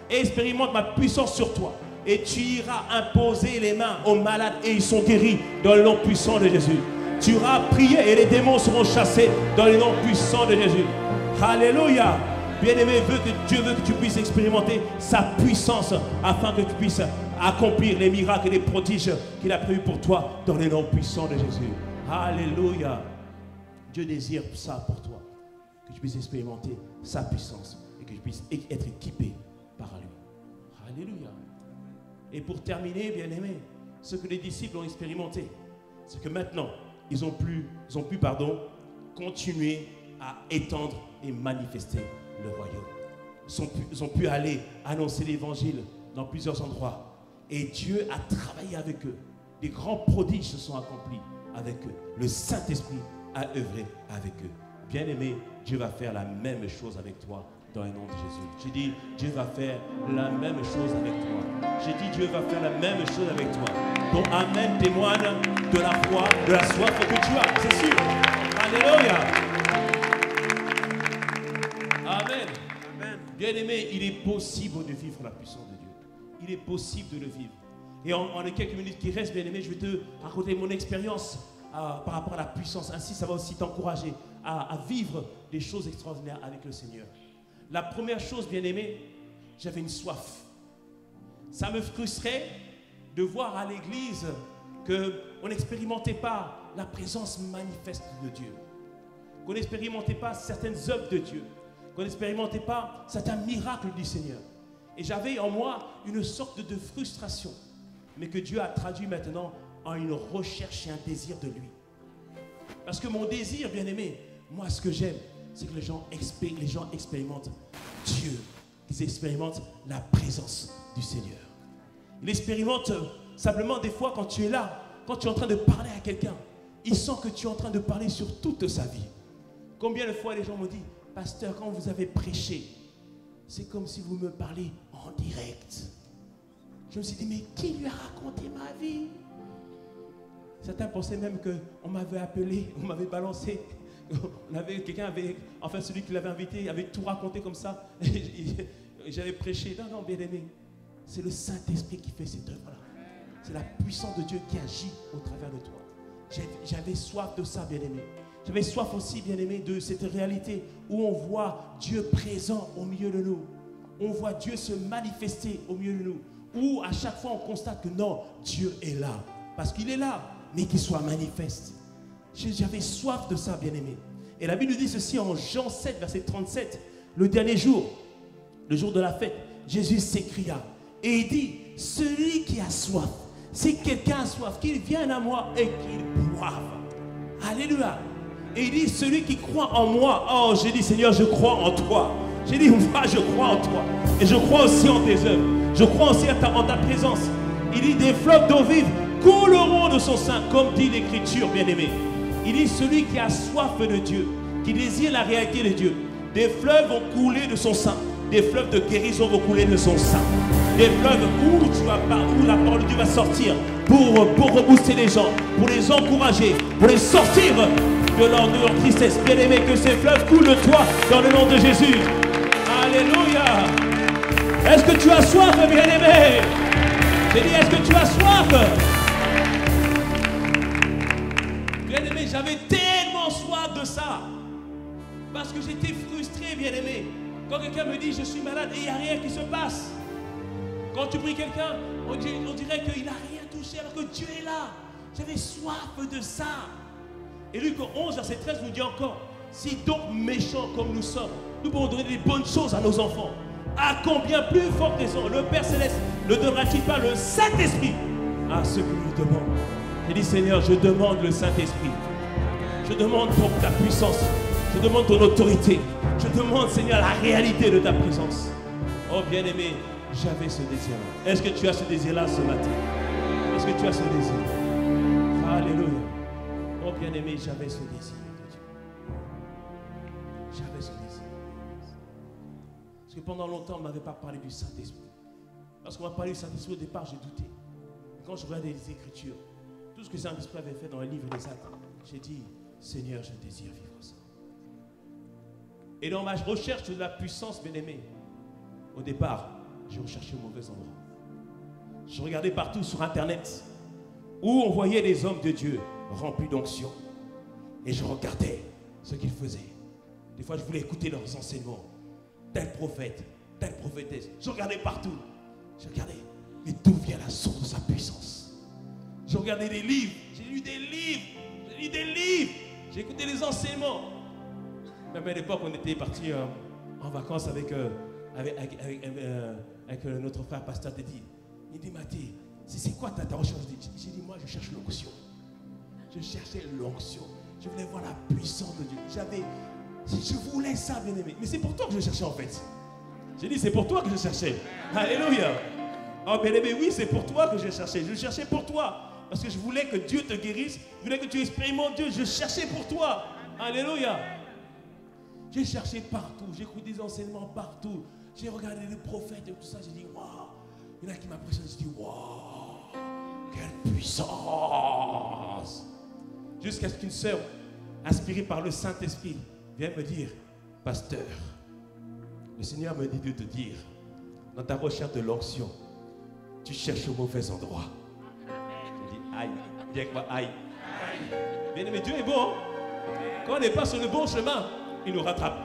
Expérimente ma puissance sur toi. Et tu iras imposer les mains aux malades et ils sont guéris dans le nom puissant de Jésus. Tu iras prier et les démons seront chassés dans le nom puissant de Jésus. Alléluia. Bien-aimé, Dieu veut que tu puisses expérimenter sa puissance afin que tu puisses accomplir les miracles et les prodiges qu'il a prévus pour toi dans le nom puissant de Jésus. Alléluia. Dieu désire ça pour toi. Que tu puisses expérimenter sa puissance et que tu puisses être équipé par lui. Alléluia. Et pour terminer, bien-aimé, ce que les disciples ont expérimenté, c'est que maintenant, ils ont pu continuer à étendre et manifester le royaume. Ils ont pu aller annoncer l'évangile dans plusieurs endroits. Et Dieu a travaillé avec eux. Des grands prodiges se sont accomplis avec eux. Le Saint-Esprit a œuvré avec eux. Bien-aimé, Dieu va faire la même chose avec toi dans le nom de Jésus. J'ai dit, Dieu va faire la même chose avec toi. J'ai dit, Dieu va faire la même chose avec toi. Ton Amen témoigne de la foi, de la soif que tu as. C'est sûr. Alléluia. Amen. Amen. Bien-aimé, il est possible de vivre la puissance de Dieu. Il est possible de le vivre. Et en les quelques minutes qui restent, bien aimé, je vais te raconter mon expérience par rapport à la puissance. Ainsi, ça va aussi t'encourager à vivre des choses extraordinaires avec le Seigneur. La première chose, bien aimé, j'avais une soif. Ça me frustrait de voir à l'église qu'on n'expérimentait pas la présence manifeste de Dieu. Qu'on n'expérimentait pas certaines œuvres de Dieu. Qu'on n'expérimentait pas certains miracles du Seigneur. Et j'avais en moi une sorte de frustration, mais que Dieu a traduit maintenant en une recherche et un désir de lui. Parce que mon désir, bien aimé, moi ce que j'aime, c'est que les gens expérimentent Dieu. Ils expérimentent la présence du Seigneur. Ils expérimentent simplement des fois quand tu es là, quand tu es en train de parler à quelqu'un, il sent que tu es en train de parler sur toute sa vie. Combien de fois les gens m'ont dit, pasteur, quand vous avez prêché, c'est comme si vous me parlez en direct. Je me suis dit, mais qui lui a raconté ma vie? Certains pensaient même qu'on m'avait appelé, on m'avait balancé. Quelqu'un avait, enfin celui qui l'avait invité, avait tout raconté comme ça. J'avais prêché. Non, non, bien aimé. C'est le Saint-Esprit qui fait cette œuvre-là. C'est la puissance de Dieu qui agit au travers de toi. J'avais soif de ça, bien aimé. J'avais soif aussi, bien aimé, de cette réalité où on voit Dieu présent au milieu de nous. On voit Dieu se manifester au milieu de nous. Où à chaque fois on constate que non, Dieu est là. Parce qu'il est là, mais qu'il soit manifeste. J'avais soif de ça, bien aimé. Et la Bible nous dit ceci en Jean 7, verset 37. Le dernier jour, le jour de la fête, Jésus s'écria. Et il dit, celui qui a soif, si quelqu'un a soif, qu'il vienne à moi et qu'il boive. Alléluia. Et il dit, celui qui croit en moi. Oh, j'ai dit, Seigneur, je crois en toi. J'ai dit, moi, je crois en toi. Et je crois aussi en tes œuvres. Je crois aussi en ta présence. Il dit, des fleuves d'eau vive couleront de son sein, comme dit l'Écriture, bien-aimé. Il dit, celui qui a soif de Dieu, qui désire la réalité de Dieu, des fleuves vont couler de son sein. Des fleuves de guérison vont couler de son sein. Des fleuves où la parole de Dieu va sortir pour rebooster les gens, pour les encourager, pour les sortir de leur tristesse. Bien-aimé, que ces fleuves coulent de toi dans le nom de Jésus. Alléluia. Est-ce que tu as soif, bien-aimé? J'ai dit, est-ce que tu as soif? Bien-aimé, j'avais tellement soif de ça. Parce que j'étais frustré, bien-aimé. Quand quelqu'un me dit, je suis malade et il n'y a rien qui se passe. Quand tu pries quelqu'un, on dirait qu'il n'a rien touché alors que Dieu est là. J'avais soif de ça. Et Luc 11, verset 13 nous dit encore, si donc méchants comme nous sommes, nous pouvons donner des bonnes choses à nos enfants. À combien plus forte raison le Père Céleste ne donnera-t-il pas le Saint-Esprit à ceux qui lui demandent? J'ai dit, Seigneur, je demande le Saint-Esprit. Je demande pour ta puissance. Je demande ton autorité. Je demande, Seigneur, la réalité de ta présence. Oh, bien-aimé, j'avais ce désir-là. Est-ce que tu as ce désir-là ce matin? Est-ce que tu as ce désir? Alléluia. Oh, bien-aimé, j'avais ce désir de Dieu. J'avais ce désir. Parce que pendant longtemps, on ne m'avait pas parlé du Saint-Esprit. Lorsqu'on m'a parlé du Saint-Esprit, au départ, j'ai douté. Et quand je regardais les Écritures, tout ce que le Saint-Esprit avait fait dans le livre des Actes, j'ai dit, Seigneur, je désire vivre ça. Et dans ma recherche de la puissance, bien-aimé, au départ, j'ai recherché au mauvais endroit. Je regardais partout sur Internet où on voyait des hommes de Dieu remplis d'onction. Et je regardais ce qu'ils faisaient. Des fois, je voulais écouter leurs enseignements. Tel prophète, telle prophétesse. Je regardais partout. Je regardais, mais d'où vient la source de sa puissance? Je regardais des livres. J'ai lu des livres. J'ai lu des livres. J'ai écouté les enseignements. Même à l'époque, on était partis en vacances avec notre frère pasteur Teddy. Il dit, Mathé, c'est quoi ta recherche? J'ai dit, moi, je cherche l'onction. Je cherchais l'onction. Je voulais voir la puissance de Dieu. Je voulais ça, bien aimé. Mais c'est pour toi que je cherchais, en fait. J'ai dit, c'est pour toi que je cherchais. Alléluia. Oh, bien aimé, oui, c'est pour toi que je cherchais. Je cherchais pour toi. Parce que je voulais que Dieu te guérisse. Je voulais que tu expérimentes Dieu. Je cherchais pour toi. Alléluia. J'ai cherché partout. J'ai écouté des enseignements partout. J'ai regardé les prophètes et tout ça. J'ai dit, waouh. Il y en a qui m'impressionnent. J'ai dit, waouh. Quelle puissance. Jusqu'à ce qu'une sœur, inspirée par le Saint-Esprit, vienne me dire, pasteur, le Seigneur me dit de te dire, dans ta recherche de l'onction, tu cherches au mauvais endroit. Je dis, aïe, dis avec moi, aïe. Bien aimé, Dieu est bon. Quand on n'est pas sur le bon chemin, il nous rattrape.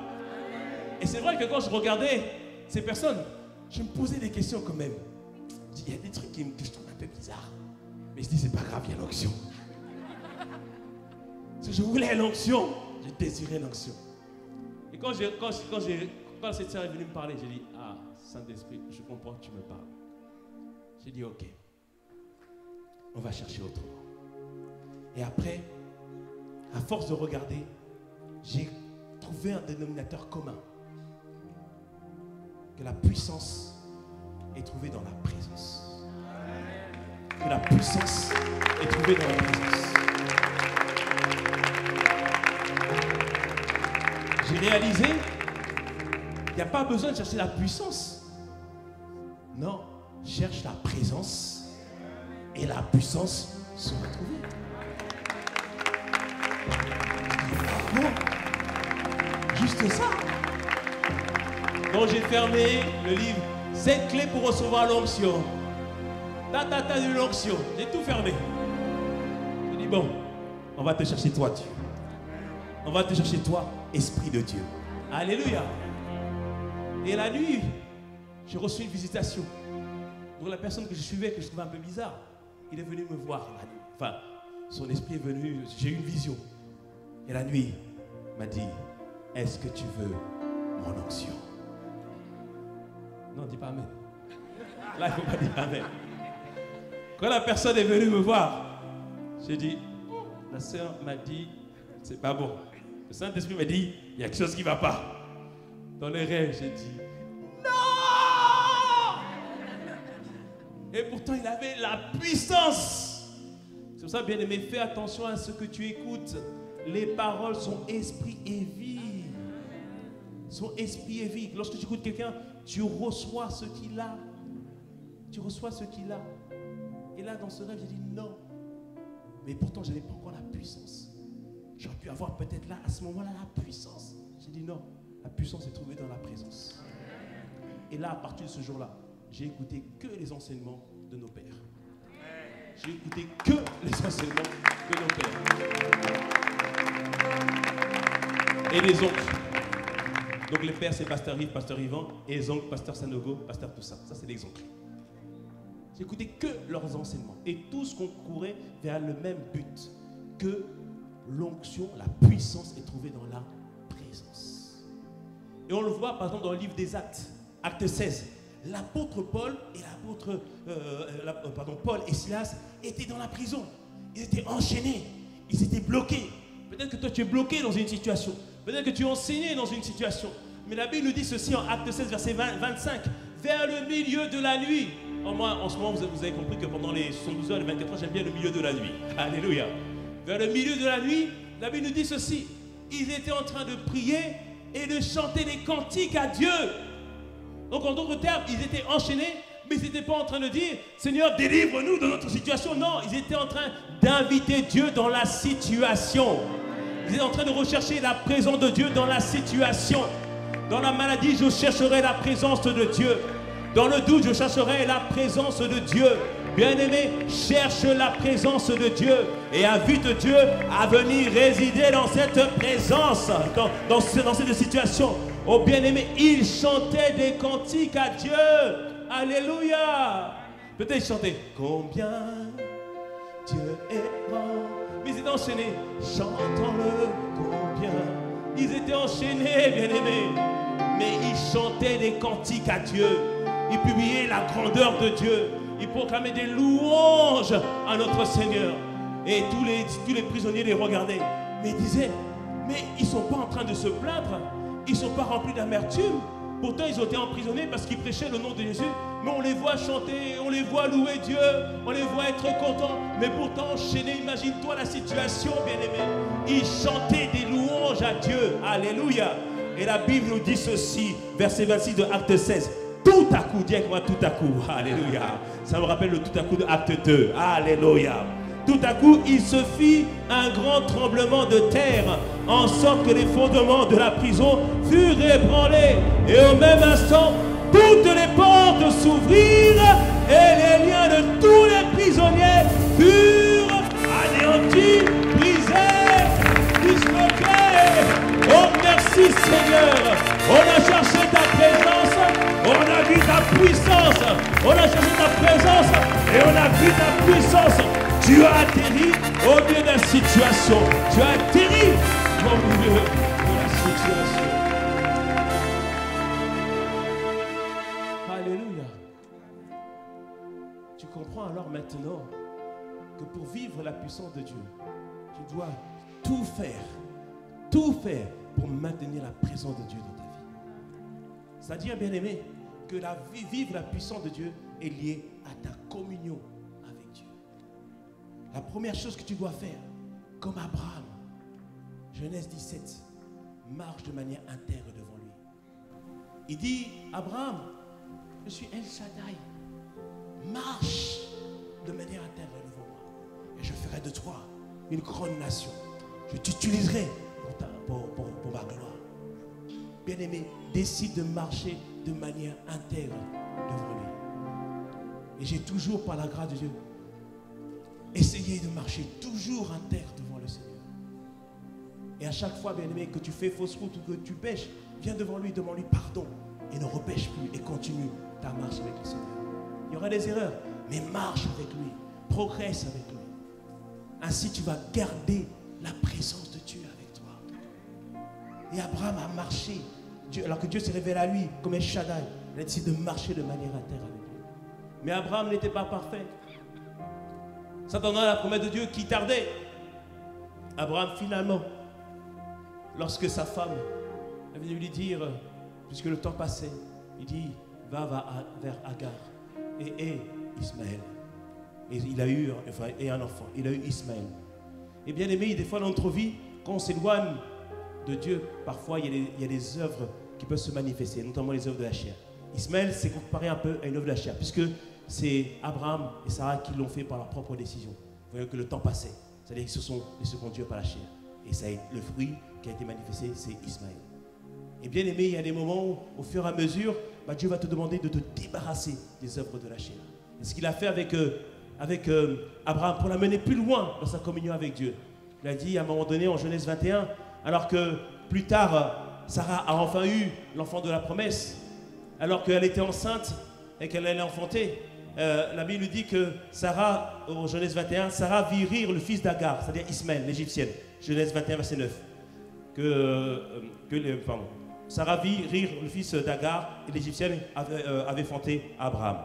Et c'est vrai que quand je regardais ces personnes, je me posais des questions quand même. Il y a des trucs que je trouve un peu bizarres. Mais je dis, c'est pas grave, il y a l'onction. Si je voulais l'onction, je désirais l'onction. Et quand cette sœur est venue me parler, j'ai dit, ah, Saint-Esprit, je comprends que tu me parles. J'ai dit, ok, on va chercher autrement. Et après, à force de regarder, j'ai trouvé un dénominateur commun. Que la puissance est trouvée dans la présence. Que la puissance est trouvée dans la présence. J'ai réalisé qu'il n'y a pas besoin de chercher la puissance. Non, cherche la présence et la puissance sera trouvée. Non, juste ça. Donc j'ai fermé le livre 7 clés pour recevoir l'onction. Ta de l'onction. J'ai tout fermé. J'ai dit bon, on va te chercher toi Dieu. On va te chercher toi, Esprit de Dieu. Alléluia. Et la nuit, j'ai reçu une visitation. Donc la personne que je suivais, que je trouvais un peu bizarre, il est venu me voir la nuit. Enfin, son esprit est venu, j'ai eu une vision. Et la nuit, il m'a dit, est-ce que tu veux mon onction? Non, dis pas amen. Là, il ne faut pas dire amen. Quand la personne est venue me voir, j'ai dit, la sœur m'a dit, c'est pas bon. Le Saint-Esprit m'a dit, il y a quelque chose qui ne va pas. Dans les rêves, j'ai dit, non! Et pourtant, il avait la puissance. C'est pour ça, bien aimé, fais attention à ce que tu écoutes. Les paroles sont esprit et vie. Son esprit est vie. Lorsque tu écoutes quelqu'un, tu reçois ce qu'il a. Tu reçois ce qu'il a. Et là, dans ce rêve, j'ai dit non. Mais pourtant, je n'avais pas encore la puissance. J'aurais pu avoir peut-être là, à ce moment-là, la puissance. J'ai dit non. La puissance est trouvée dans la présence. Et là, à partir de ce jour-là, j'ai écouté que les enseignements de nos pères. J'ai écouté que les enseignements de nos pères. Et les oncles. Donc les pères, c'est Pasteur Yves, Pasteur Yvan, et les oncles, Pasteur Sanogo, Pasteur tout ça. Ça, c'est les oncles. J'écoutais que leurs enseignements. Et tous concourait vers le même but. Que l'onction, la puissance est trouvée dans la présence. Et on le voit, par exemple, dans le livre des Actes, Acte 16. L'apôtre Paul et Paul et Silas étaient dans la prison. Ils étaient enchaînés. Ils étaient bloqués. Peut-être que toi, tu es bloqué dans une situation. Peut-être que tu es enseigné dans une situation. Mais la Bible nous dit ceci en Acte 16, verset 25. Vers le milieu de la nuit. En ce moment, vous avez compris que pendant les 72 heures, les 24 heures, j'aime bien le milieu de la nuit. Alléluia. Vers le milieu de la nuit, la Bible nous dit ceci. Ils étaient en train de prier et de chanter des cantiques à Dieu. Donc, en d'autres termes, ils étaient enchaînés, mais ils n'étaient pas en train de dire « Seigneur, délivre-nous de notre situation ». Non, ils étaient en train d'inviter Dieu dans la situation. Ils étaient en train de rechercher la présence de Dieu dans la situation. Dans la maladie, je chercherai la présence de Dieu. Dans le doute, je chercherai la présence de Dieu. Bien-aimé, cherche la présence de Dieu et invite Dieu à venir résider dans cette présence, dans cette situation. Oh bien-aimé, il chantait des cantiques à Dieu. Alléluia. Peut-être il chantait combien Dieu est grand. Mais ils étaient enchaînés. Chantons-le combien. Ils étaient enchaînés, bien-aimés. Mais ils chantaient des cantiques à Dieu. Ils publiaient la grandeur de Dieu. Ils proclamaient des louanges à notre Seigneur. Et tous les prisonniers les regardaient. Mais ils disaient, mais ils ne sont pas en train de se plaindre. Ils ne sont pas remplis d'amertume. Pourtant, ils ont été emprisonnés parce qu'ils prêchaient le nom de Jésus. Mais on les voit chanter, on les voit louer Dieu, on les voit être contents. Mais pourtant, enchaînés, imagine-toi la situation, bien-aimé. Ils chantaient des louanges à Dieu. Alléluia. Et la Bible nous dit ceci, verset 26 de Acte 16. Tout à coup, dis avec moi tout à coup. Alléluia. Ça me rappelle le tout à coup de Acte 2. Alléluia. Tout à coup, il se fit un grand tremblement de terre, en sorte que les fondements de la prison furent ébranlés. Et au même instant, toutes les portes s'ouvrirent et les puissance. Tu as atterri au milieu de la situation. Tu as atterri au milieu de la situation. Alléluia. Tu comprends alors maintenant que pour vivre la puissance de Dieu, tu dois tout faire pour maintenir la présence de Dieu dans ta vie. C'est-à-dire, bien-aimé, que vivre la puissance de Dieu est liée à ta communion avec Dieu. La première chose que tu dois faire, comme Abraham, Genèse 17, marche de manière intègre devant lui. Il dit, Abraham, je suis El Shaddai, marche de manière intègre devant moi. Et je ferai de toi une grande nation. Je t'utiliserai pour ma gloire. Bien-aimé, décide de marcher de manière intègre devant lui. Et j'ai toujours, par la grâce de Dieu, essayé de marcher toujours intègre devant le Seigneur. Et à chaque fois, bien-aimé, que tu fais fausse route ou que tu pêches, viens devant lui, demande-lui pardon et ne repêche plus et continue ta marche avec le Seigneur. Il y aura des erreurs, mais marche avec lui, progresse avec lui. Ainsi, tu vas garder la présence de Dieu avec toi. Et Abraham a marché, alors que Dieu s'est révélé à lui comme El Shaddai. Il a décidé de marcher de manière intègre avec lui. Mais Abraham n'était pas parfait. S'attendant à la promesse de Dieu qui tardait. Abraham, finalement, lorsque sa femme est venue lui dire, puisque le temps passait, il dit, va vers Agar et Ismaël. Et il a eu un enfant, il a eu Ismaël. Et bien aimé, des fois dans notre vie, quand on s'éloigne de Dieu, parfois il y a des œuvres qui peuvent se manifester, notamment les œuvres de la chair. Ismaël, c'est comparé un peu à une œuvre de la chair, puisque c'est Abraham et Sarah qui l'ont fait par leur propre décision. Vous voyez que le temps passait, c'est-à-dire qu'ils se sont laissés conduire par la chair. Et ça le fruit qui a été manifesté, c'est Ismaël. Et bien aimé, il y a des moments où, au fur et à mesure, Dieu va te demander de te débarrasser des œuvres de la chair. Et ce qu'il a fait avec Abraham, pour l'amener plus loin dans sa communion avec Dieu. Il a dit à un moment donné en Genèse 21, alors que plus tard, Sarah a enfin eu l'enfant de la promesse, alors qu'elle était enceinte et qu'elle allait enfanter, la Bible nous dit que Sarah, en Genèse 21, Sarah vit rire le fils d'Agar, c'est-à-dire Ismaël, l'Égyptienne. Genèse 21, verset 9. Sarah vit rire le fils d'Agar et l'Égyptienne avait enfanté Abraham.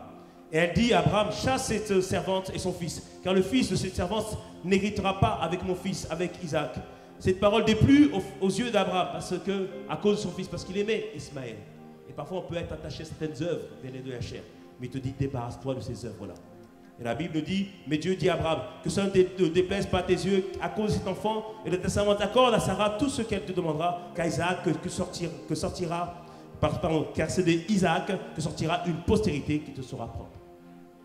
Et elle dit à Abraham, chasse cette servante et son fils, car le fils de cette servante n'héritera pas avec mon fils, avec Isaac. Cette parole déplut aux yeux d'Abraham, à cause de son fils, parce qu'il aimait Ismaël. Et parfois on peut être attaché à certaines œuvres, venues de la chair, mais il te dit, débarrasse-toi de ces œuvres-là. Et la Bible dit, mais Dieu dit à Abraham, que ça ne te déplaise pas à tes yeux à cause de cet enfant, et le testament accorde à Sarah tout ce qu'elle te demandera, car Isaac car c'est d'Isaac que sortira une postérité qui te sera propre.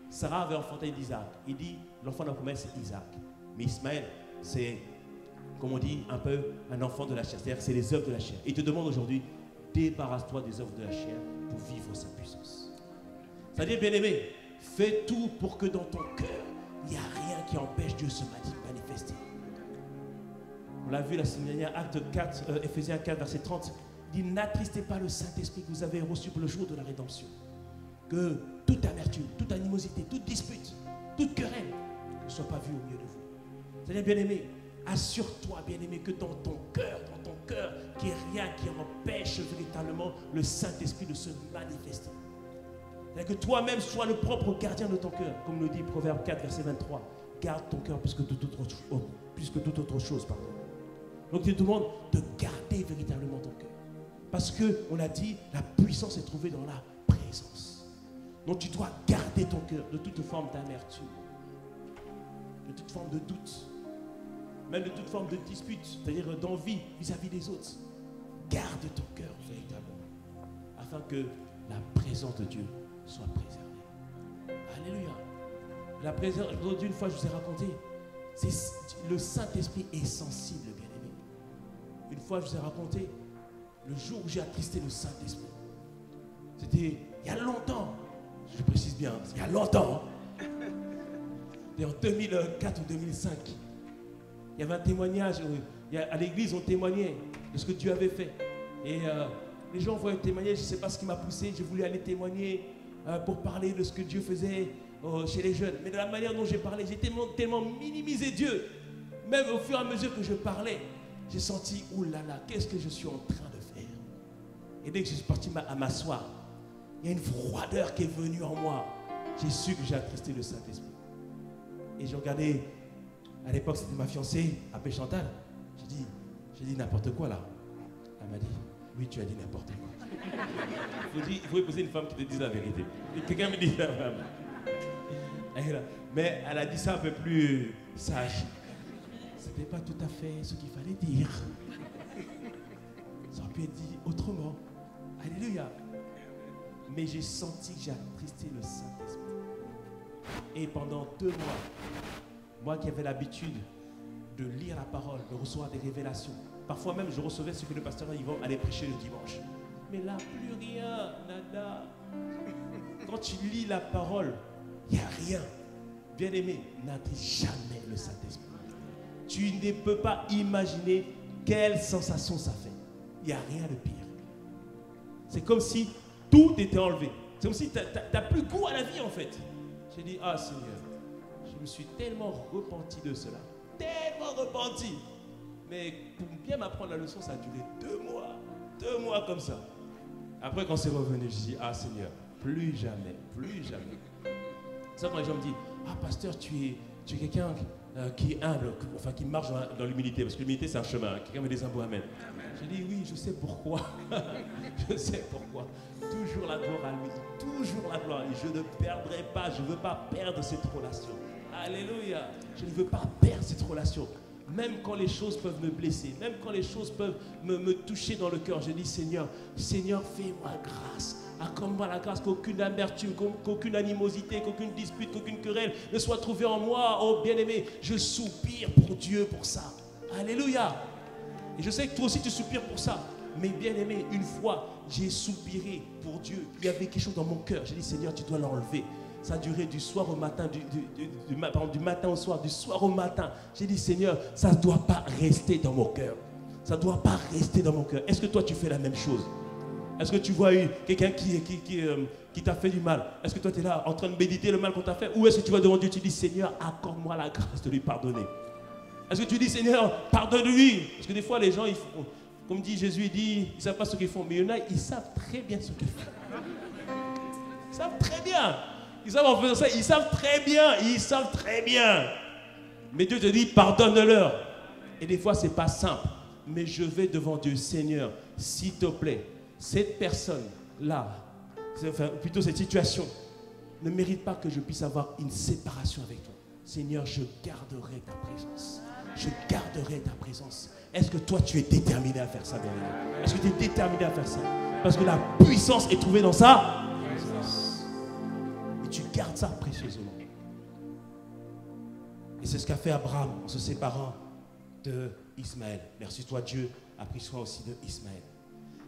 Sarah avait enfanté d'Isaac. Il dit, l'enfant de la promesse, c'est Isaac. Mais Ismaël, c'est, comme on dit, un peu un enfant de la chair. C'est-à-dire, c'est les œuvres de la chair. Il te demande aujourd'hui, débarrasse-toi des œuvres de la chair pour vivre sa puissance. C'est-à-dire, bien-aimé, fais tout pour que dans ton cœur, il n'y a rien qui empêche Dieu de se manifester. On l'a vu la semaine dernière, Éphésiens 4, verset 30. Il dit, n'attristez pas le Saint-Esprit que vous avez reçu pour le jour de la rédemption. Que toute amertume, toute animosité, toute dispute, toute querelle ne soit pas vue au milieu de vous. C'est-à-dire, bien-aimé, assure-toi, bien-aimé, que dans ton cœur, qu'il n'y ait rien qui empêche véritablement le Saint-Esprit de se manifester. C'est-à-dire que toi-même sois le propre gardien de ton cœur, comme le dit Proverbe 4, verset 23. Garde ton cœur plus que toute autre chose. Pardon. Donc, il te demande de garder véritablement ton cœur. Parce qu'on a dit, la puissance est trouvée dans la présence. Donc tu dois garder ton cœur de toute forme d'amertume, de toute forme de doute, même de toute forme de dispute, c'est-à-dire d'envie vis-à-vis des autres. Garde ton cœur véritablement, afin que la présence de Dieu soit préservée. Alléluia. La présence de Dieu, une fois je vous ai raconté, le Saint-Esprit est sensible, bien-aimé. Une fois je vous ai raconté, le jour où j'ai attristé le Saint-Esprit, c'était il y a longtemps. Je précise bien, il y a longtemps. C'était en 2004 ou 2005. Il y avait un témoignage. À l'église, on témoignait de ce que Dieu avait fait. Et les gens voyaient témoigner. Je ne sais pas ce qui m'a poussé. J'ai voulu aller témoigner pour parler de ce que Dieu faisait chez les jeunes, mais de la manière dont j'ai parlé, j'ai tellement minimisé Dieu. Même au fur et à mesure que je parlais, j'ai senti, oulala, qu'est-ce que je suis en train de faire? Et dès que je suis parti à m'asseoir, il y a une froideur qui est venue en moi. J'ai su que j'ai attristé le Saint-Esprit. Et j'ai regardé, à l'époque c'était ma fiancée, appelée Chantal. J'ai dit n'importe quoi là. Elle m'a dit, oui tu as dit n'importe quoi. Il faut épouser une femme qui te dise la vérité. Et quelqu'un me dit la femme. Mais elle a dit ça un peu plus sage. C'était pas tout à fait ce qu'il fallait dire. Ça aurait pu être dit autrement. Alléluia. Mais j'ai senti que j'ai attristé le Saint-Esprit. Et pendant 2 mois, moi qui avais l'habitude de lire la parole, de recevoir des révélations, parfois même je recevais ce que le pasteur Yvon allait prêcher le dimanche. Mais là, plus rien, nada. Quand tu lis la parole, il n'y a rien. Bien-aimé, n'attrise jamais le Saint-Esprit. Tu ne peux pas imaginer quelle sensation ça fait. Il n'y a rien de pire. C'est comme si tout était enlevé. C'est comme si tu n'as plus goût à la vie en fait. J'ai dit, ah Seigneur, je me suis tellement repenti de cela. Tellement repenti. Mais pour bien m'apprendre la leçon, ça a duré 2 mois. 2 mois comme ça. Après quand c'est revenu, je dis, ah Seigneur, plus jamais, plus jamais. C'est ça quand les gens me disent, ah pasteur, tu es quelqu'un qui est humble, enfin qui marche dans l'humilité, parce que l'humilité c'est un chemin, quelqu'un me dit un beau amen. Je dis oui, je sais pourquoi. Je sais pourquoi. Toujours la gloire à lui, toujours la gloire. Et je ne perdrai pas, je ne veux pas perdre cette relation. Alléluia. Je ne veux pas perdre cette relation. Même quand les choses peuvent me blesser, même quand les choses peuvent me toucher dans le cœur, je dis Seigneur, fais-moi grâce. Accorde-moi la grâce qu'aucune amertume, qu'aucune animosité, qu'aucune dispute, qu'aucune querelle ne soit trouvée en moi. Oh bien-aimé, je soupire pour Dieu pour ça. Alléluia. Et je sais que toi aussi tu soupires pour ça. Mais bien-aimé, une fois, j'ai soupiré pour Dieu. Il y avait quelque chose dans mon cœur. J'ai dit Seigneur, tu dois l'enlever. Ça a duré du soir au matin, du matin au soir, du soir au matin. J'ai dit Seigneur, ça ne doit pas rester dans mon cœur. Ça ne doit pas rester dans mon cœur. Est-ce que toi tu fais la même chose? Est-ce que tu vois quelqu'un qui t'a fait du mal? Est-ce que toi tu es là en train de méditer le mal qu'on t'a fait? Ou est-ce que tu vas devant Dieu et tu dis Seigneur, accorde-moi la grâce de lui pardonner? Est-ce que tu dis Seigneur, pardonne-lui? Parce que des fois les gens, comme dit Jésus, ils ne savent pas ce qu'ils font. Mais il y en a, ils savent très bien ce qu'ils font. Ils savent très bien. Ils savent en faisant ça, ils savent très bien. Mais Dieu te dit pardonne-leur. Et des fois c'est pas simple. Mais je vais devant Dieu, Seigneur, s'il te plaît, cette personne-là, enfin, plutôt cette situation, ne mérite pas que je puisse avoir une séparation avec toi. Seigneur, je garderai ta présence. Je garderai ta présence. Est-ce que toi, tu es déterminé à faire ça, bien-aimé? Est-ce que tu es déterminé à faire ça? Parce que la puissance est trouvée dans ça. Et tu gardes ça précieusement. Et c'est ce qu'a fait Abraham en se séparant de Ismaël. Merci toi, Dieu a pris soin aussi de Ismaël.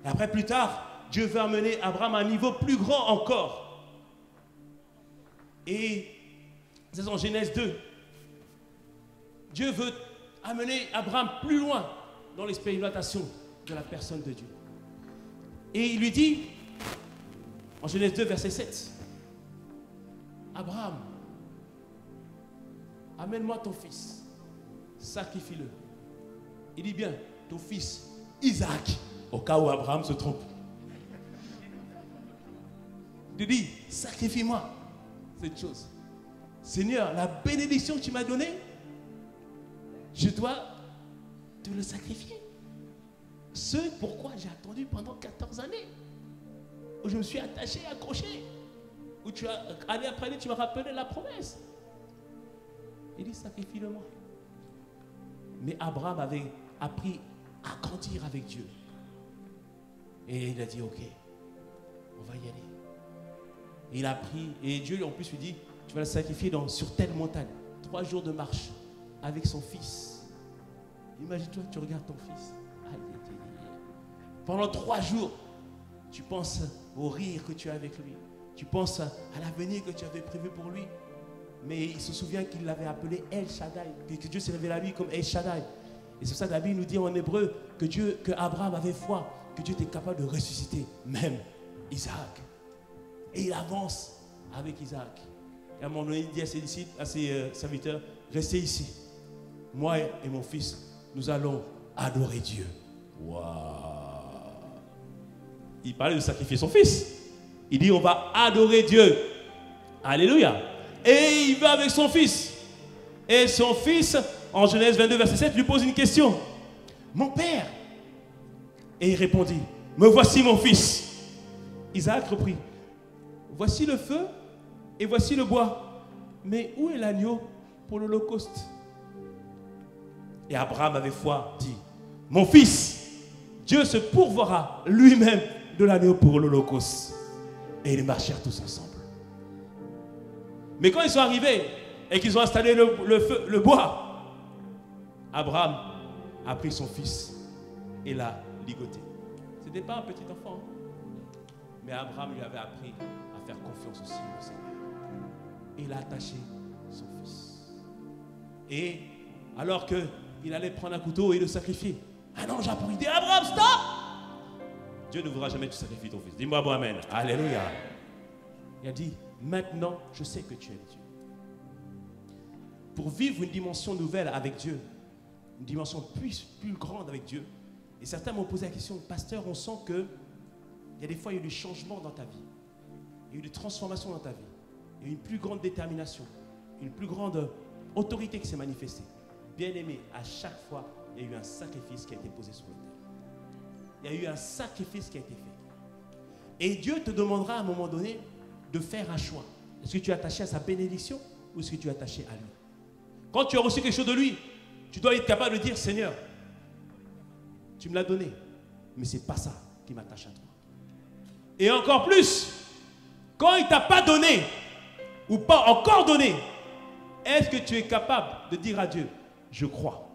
Et après, plus tard, Dieu veut amener Abraham à un niveau plus grand encore. Et c'est en Genèse 2. Dieu veut amener Abraham plus loin dans l'expérimentation de la personne de Dieu. Et il lui dit, en Genèse 2, verset 7, Abraham, amène-moi ton fils, sacrifie-le. Il dit bien, ton fils, Isaac, au cas où Abraham se trompe. Il dit, sacrifie-moi cette chose. Seigneur, la bénédiction que tu m'as donnée, je dois te le sacrifier. Ce pourquoi j'ai attendu pendant 14 années. Où je me suis attaché, accroché. Où année après année, tu m'as rappelé la promesse. Il dit, sacrifie-le-moi. Mais Abraham avait appris à grandir avec Dieu. Et il a dit, ok, on va y aller. Et il a pris, et Dieu en plus lui dit, tu vas le sacrifier sur telle montagne. 3 jours de marche avec son fils. Imagine-toi, tu regardes ton fils. Pendant 3 jours, tu penses au rire que tu as avec lui. Tu penses à l'avenir que tu avais prévu pour lui. Mais il se souvient qu'il l'avait appelé El Shaddai, que Dieu s'est révélé à lui comme El Shaddai. Et c'est ça que la Bible nous dit en hébreu que Abraham avait foi, que Dieu était capable de ressusciter même Isaac. Et il avance avec Isaac. Et à un moment donné, il dit à ses disciples, à ses serviteurs, restez ici. Moi et mon fils, nous allons adorer Dieu. Waouh! Il parlait de sacrifier son fils. Il dit, on va adorer Dieu. Alléluia. Et il va avec son fils. Et son fils, en Genèse 22, verset 7, lui pose une question. Mon père. Et il répondit, me voici mon fils. Isaac reprit, voici le feu et voici le bois. Mais où est l'agneau pour l'holocauste? Et Abraham avait foi, dit, mon fils, Dieu se pourvoira lui-même de l'agneau pour l'holocauste. Et ils marchèrent tous ensemble. Mais quand ils sont arrivés et qu'ils ont installé le feu, le bois, Abraham a pris son fils et l'a ligoté. Ce n'était pas un petit enfant, mais Abraham lui avait appris à faire confiance aussi au Seigneur. Et il a attaché son fils. Et alors qu'il allait prendre un couteau et le sacrifier, un ange a pour lui dire, Abraham, stop! Dieu ne voudra jamais que tu sacrifies ton fils. Dis-moi bon amen. Alléluia. Il a dit, maintenant, je sais que tu aimes Dieu. Pour vivre une dimension nouvelle avec Dieu, une dimension plus grande avec Dieu. Et certains m'ont posé la question, pasteur, on sent que il y a des fois, il y a eu des changements dans ta vie. Il y a eu des transformations dans ta vie. Il y a eu une plus grande détermination, une plus grande autorité qui s'est manifestée. Bien aimé, à chaque fois, il y a eu un sacrifice qui a été posé sur l'autel. Il y a eu un sacrifice qui a été fait. Et Dieu te demandera à un moment donné de faire un choix. Est-ce que tu es attaché à sa bénédiction ou est-ce que tu es attaché à lui? Quand tu as reçu quelque chose de lui, tu dois être capable de dire, Seigneur, tu me l'as donné, mais ce n'est pas ça qui m'attache à toi. Et encore plus, quand il ne t'a pas donné, ou pas encore donné, est-ce que tu es capable de dire à Dieu, je crois.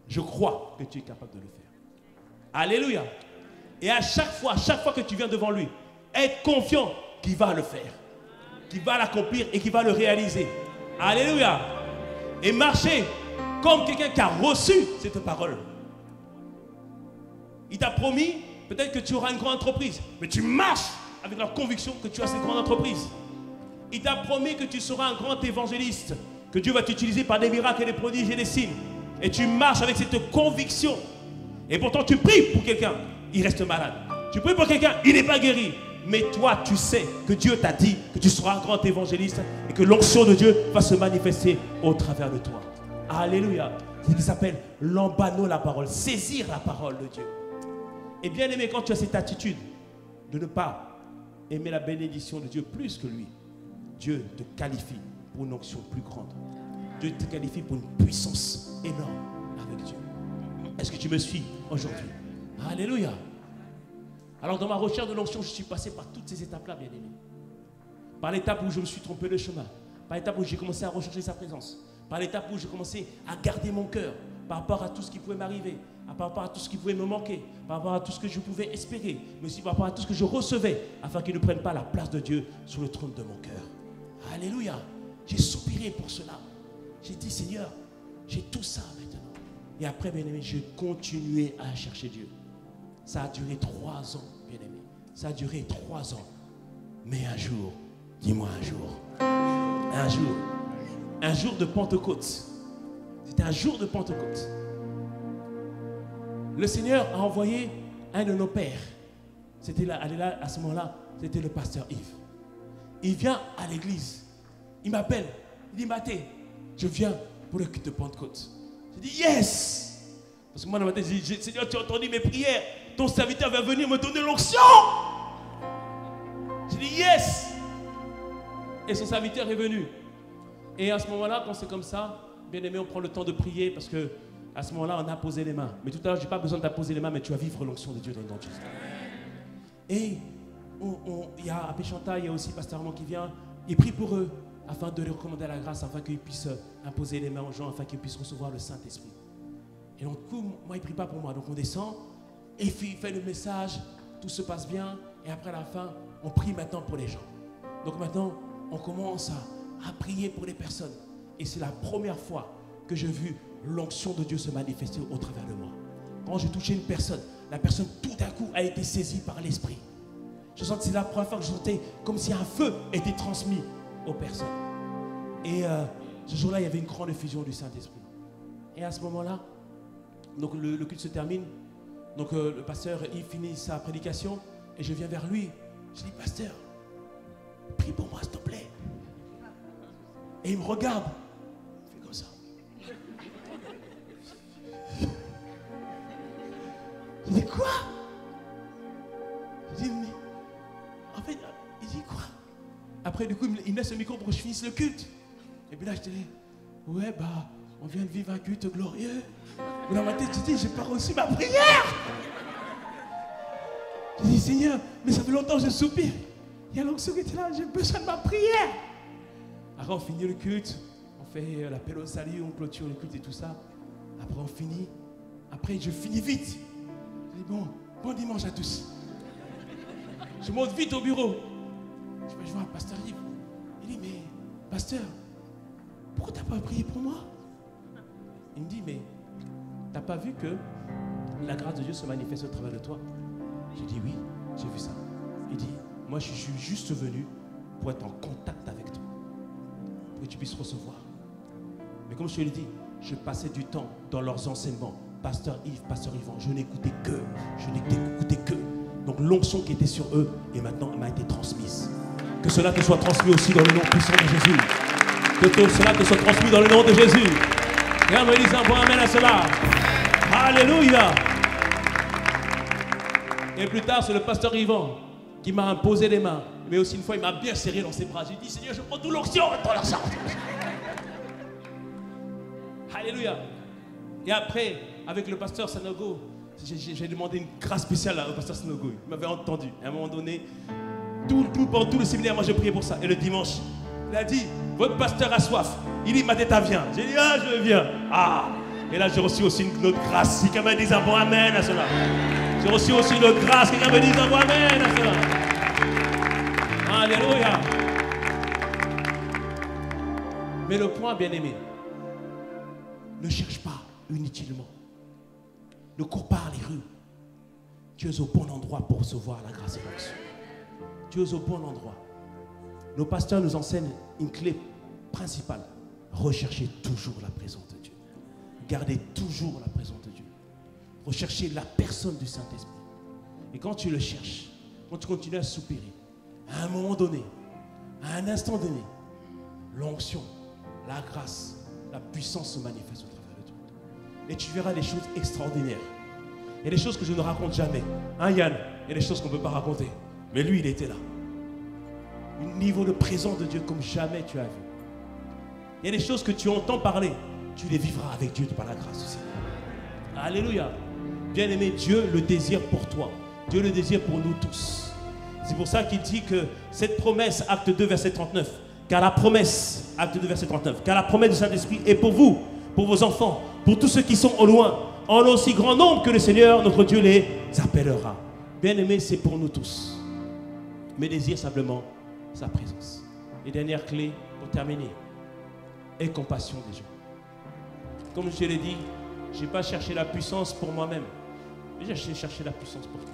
Je crois que tu es capable de le faire. Alléluia. Et à chaque fois que tu viens devant lui, être confiant qu'il va le faire, qu'il va l'accomplir et qu'il va le réaliser. Alléluia. Et marcher comme quelqu'un qui a reçu cette parole. Il t'a promis, peut-être que tu auras une grande entreprise, mais tu marches avec la conviction que tu as cette grande entreprise. Il t'a promis que tu seras un grand évangéliste, que Dieu va t'utiliser par des miracles et des prodiges et des signes. Et tu marches avec cette conviction. Et pourtant tu pries pour quelqu'un, il reste malade. Tu pries pour quelqu'un, il n'est pas guéri. Mais toi, tu sais que Dieu t'a dit que tu seras un grand évangéliste et que l'onction de Dieu va se manifester au travers de toi. Alléluia. C'est ce qui s'appelle l'embano la parole, saisir la parole de Dieu. Et bien aimé, quand tu as cette attitude de ne pas aimer la bénédiction de Dieu plus que lui, Dieu te qualifie pour une onction plus grande. Dieu te qualifie pour une puissance énorme avec Dieu. Est-ce que tu me suis aujourd'hui? Alléluia. Alors dans ma recherche de l'onction, je suis passé par toutes ces étapes-là, bien aimé. Par l'étape où je me suis trompé de chemin. Par l'étape où j'ai commencé à rechercher sa présence. Par l'étape où j'ai commencé à garder mon cœur par rapport à tout ce qui pouvait m'arriver, par rapport à tout ce qui pouvait me manquer, par rapport à tout ce que je pouvais espérer, mais aussi par rapport à tout ce que je recevais, afin qu'il ne prenne pas la place de Dieu sur le trône de mon cœur. Alléluia. J'ai soupiré pour cela. J'ai dit, Seigneur, j'ai tout ça maintenant. Et après, bien aimé, j'ai continué à chercher Dieu. Ça a duré 3 ans, bien aimé. Ça a duré 3 ans. Mais un jour, dis-moi un jour de Pentecôte. C'était un jour de Pentecôte. Le Seigneur a envoyé un de nos pères. C'était là, à ce moment-là, c'était le pasteur Yves. Il vient à l'église. Il m'appelle. Il dit, Mathé, je viens pour le culte de Pentecôte. Je dis, yes! Parce que moi, dans ma tête, je dis, Seigneur, tu as entendu mes prières. Ton serviteur va venir me donner l'onction. Je dis, yes! Et son serviteur est venu. Et à ce moment-là, quand c'est comme ça, bien aimé, on prend le temps de prier parce que à ce moment-là, on a posé les mains. Mais tout à l'heure, je n'ai pas besoin d'apposer les mains, mais tu vas vivre l'onction de Dieu dans le nom de Jésus. Et il y a à Péchanta, il y a aussi Pasteur Armand qui vient. Il prie pour eux afin de les recommander à la grâce, afin qu'ils puissent imposer les mains aux gens, afin qu'ils puissent recevoir le Saint-Esprit. Et donc, moi, il ne prie pas pour moi. Donc, on descend et il fait le message, tout se passe bien. Et après, à la fin, on prie maintenant pour les gens. Donc, maintenant, on commence à prier pour les personnes. Et c'est la première fois que j'ai vu l'onction de Dieu se manifester au travers de moi. Quand j'ai touché une personne, la personne tout d'un coup a été saisie par l'Esprit. Je sentais, c'est la première fois que je sentais comme si un feu était transmis aux personnes. Et ce jour-là, il y avait une grande effusion du Saint-Esprit. Et à ce moment-là, donc le culte se termine. Donc le pasteur, il finit sa prédication. Et je viens vers lui. Je dis, pasteur, prie pour moi, s'il te plaît. Et il me regarde. Il fait comme ça. Je dis, quoi? Je dis, mais en fait, il dit quoi? Après, du coup, il me laisse le micro pour que je finisse le culte. Et puis là, je te dis, ouais, bah, on vient de vivre un culte glorieux. Mais dans ma tête, je dis, j'ai pas reçu ma prière. Je dis, Seigneur, mais ça fait longtemps que je soupire. Il y a l'onction qui était là, j'ai besoin de ma prière. Après, on finit le culte, on fait l'appel au salut, on clôture le culte et tout ça. Après, on finit. Après, je finis vite. Je dis, bon dimanche à tous. Je monte vite au bureau. Je vois un pasteur Yves. Il dit, mais pasteur, pourquoi tu n'as pas prié pour moi? Il me dit, mais tu n'as pas vu que la grâce de Dieu se manifeste au travers de toi? J'ai dit, oui, j'ai vu ça. Il dit, moi je suis juste venu pour être en contact avec toi, pour que tu puisses recevoir. Mais comme je te l'ai dit, je passais du temps dans leurs enseignements. Pasteur Yves, pasteur Yvan, je n'écoutais que. Donc l'onction qui était sur eux, et maintenant elle m'a été transmise. Que cela te soit transmis aussi dans le nom puissant de Jésus. Que cela te soit transmis dans le nom de Jésus. Et en me disant, bon, amen à cela. Alléluia. Et plus tard, c'est le pasteur Yvan qui m'a imposé les mains. Mais aussi une fois, il m'a bien serré dans ses bras. J'ai dit, Seigneur, je prends toute l'onction dans la sorte. Alléluia. Et après, avec le pasteur Sanogo, j'ai demandé une grâce spéciale au pasteur Sanogo. Il m'avait entendu. À un moment donné, pendant tout le séminaire, moi je priais pour ça. Et le dimanche, il a dit, votre pasteur a soif. Il dit, Mateta, viens. J'ai dit, ah, je viens. Ah. Et là, j'ai reçu aussi une autre grâce. Si quelqu'un me dit un bon amen à cela. J'ai reçu aussi une autre grâce. Quelqu'un me dit un bon amen à cela. Alléluia. Mais le point, bien aimé, ne cherche pas inutilement. Ne cours pas les rues. Tu es au bon endroit pour recevoir la grâce et l'onction. Tu es au bon endroit. Nos pasteurs nous enseignent une clé principale. Recherchez toujours la présence de Dieu. Gardez toujours la présence de Dieu. Recherchez la personne du Saint-Esprit. Et quand tu le cherches, quand tu continues à soupirer, à un moment donné, à un instant donné, l'onction, la grâce, la puissance se manifeste au travers de toi. Et tu verras des choses extraordinaires. Il y a des choses que je ne raconte jamais. Hein, Yann? Il y a des choses qu'on ne peut pas raconter. Mais lui, il était là. Un niveau de présence de Dieu comme jamais tu as vu. Il y a des choses que tu entends parler. Tu les vivras avec Dieu par la grâce du Seigneur. Alléluia. Bien-aimé, Dieu le désire pour toi. Dieu le désire pour nous tous. C'est pour ça qu'il dit que cette promesse, acte 2, verset 39, car la promesse, acte 2, verset 39, car la promesse du Saint-Esprit est pour vous, pour vos enfants, pour tous ceux qui sont au loin, en aussi grand nombre que le Seigneur, notre Dieu, les appellera. Bien-aimé, c'est pour nous tous. Mais désire simplement sa présence. Et dernière clé pour terminer, aie compassion des gens. Comme je l'ai dit, je n'ai pas cherché la puissance pour moi-même, mais j'ai cherché la puissance pour toi.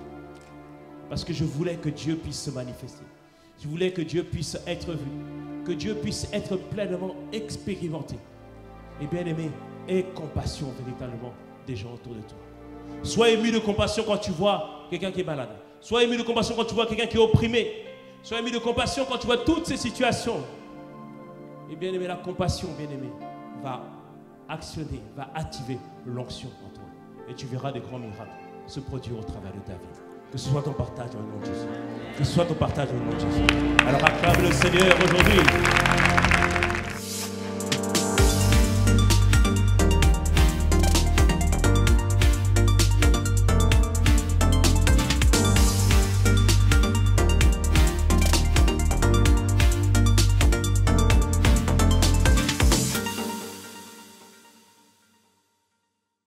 Parce que je voulais que Dieu puisse se manifester. Je voulais que Dieu puisse être vu. Que Dieu puisse être pleinement expérimenté. Et bien aimé, aie compassion véritablement des gens autour de toi. Sois ému de compassion quand tu vois quelqu'un qui est malade. Sois ému de compassion quand tu vois quelqu'un qui est opprimé. Sois ému de compassion quand tu vois toutes ces situations. Et bien aimé, la compassion, bien aimé, va actionner, va activer l'onction en toi. Et tu verras des grands miracles se produire au travers de ta vie. Que ce soit ton partage dans le nom de Jésus. Que ce soit ton partage dans le nom de Jésus. Alors acclame le Seigneur aujourd'hui.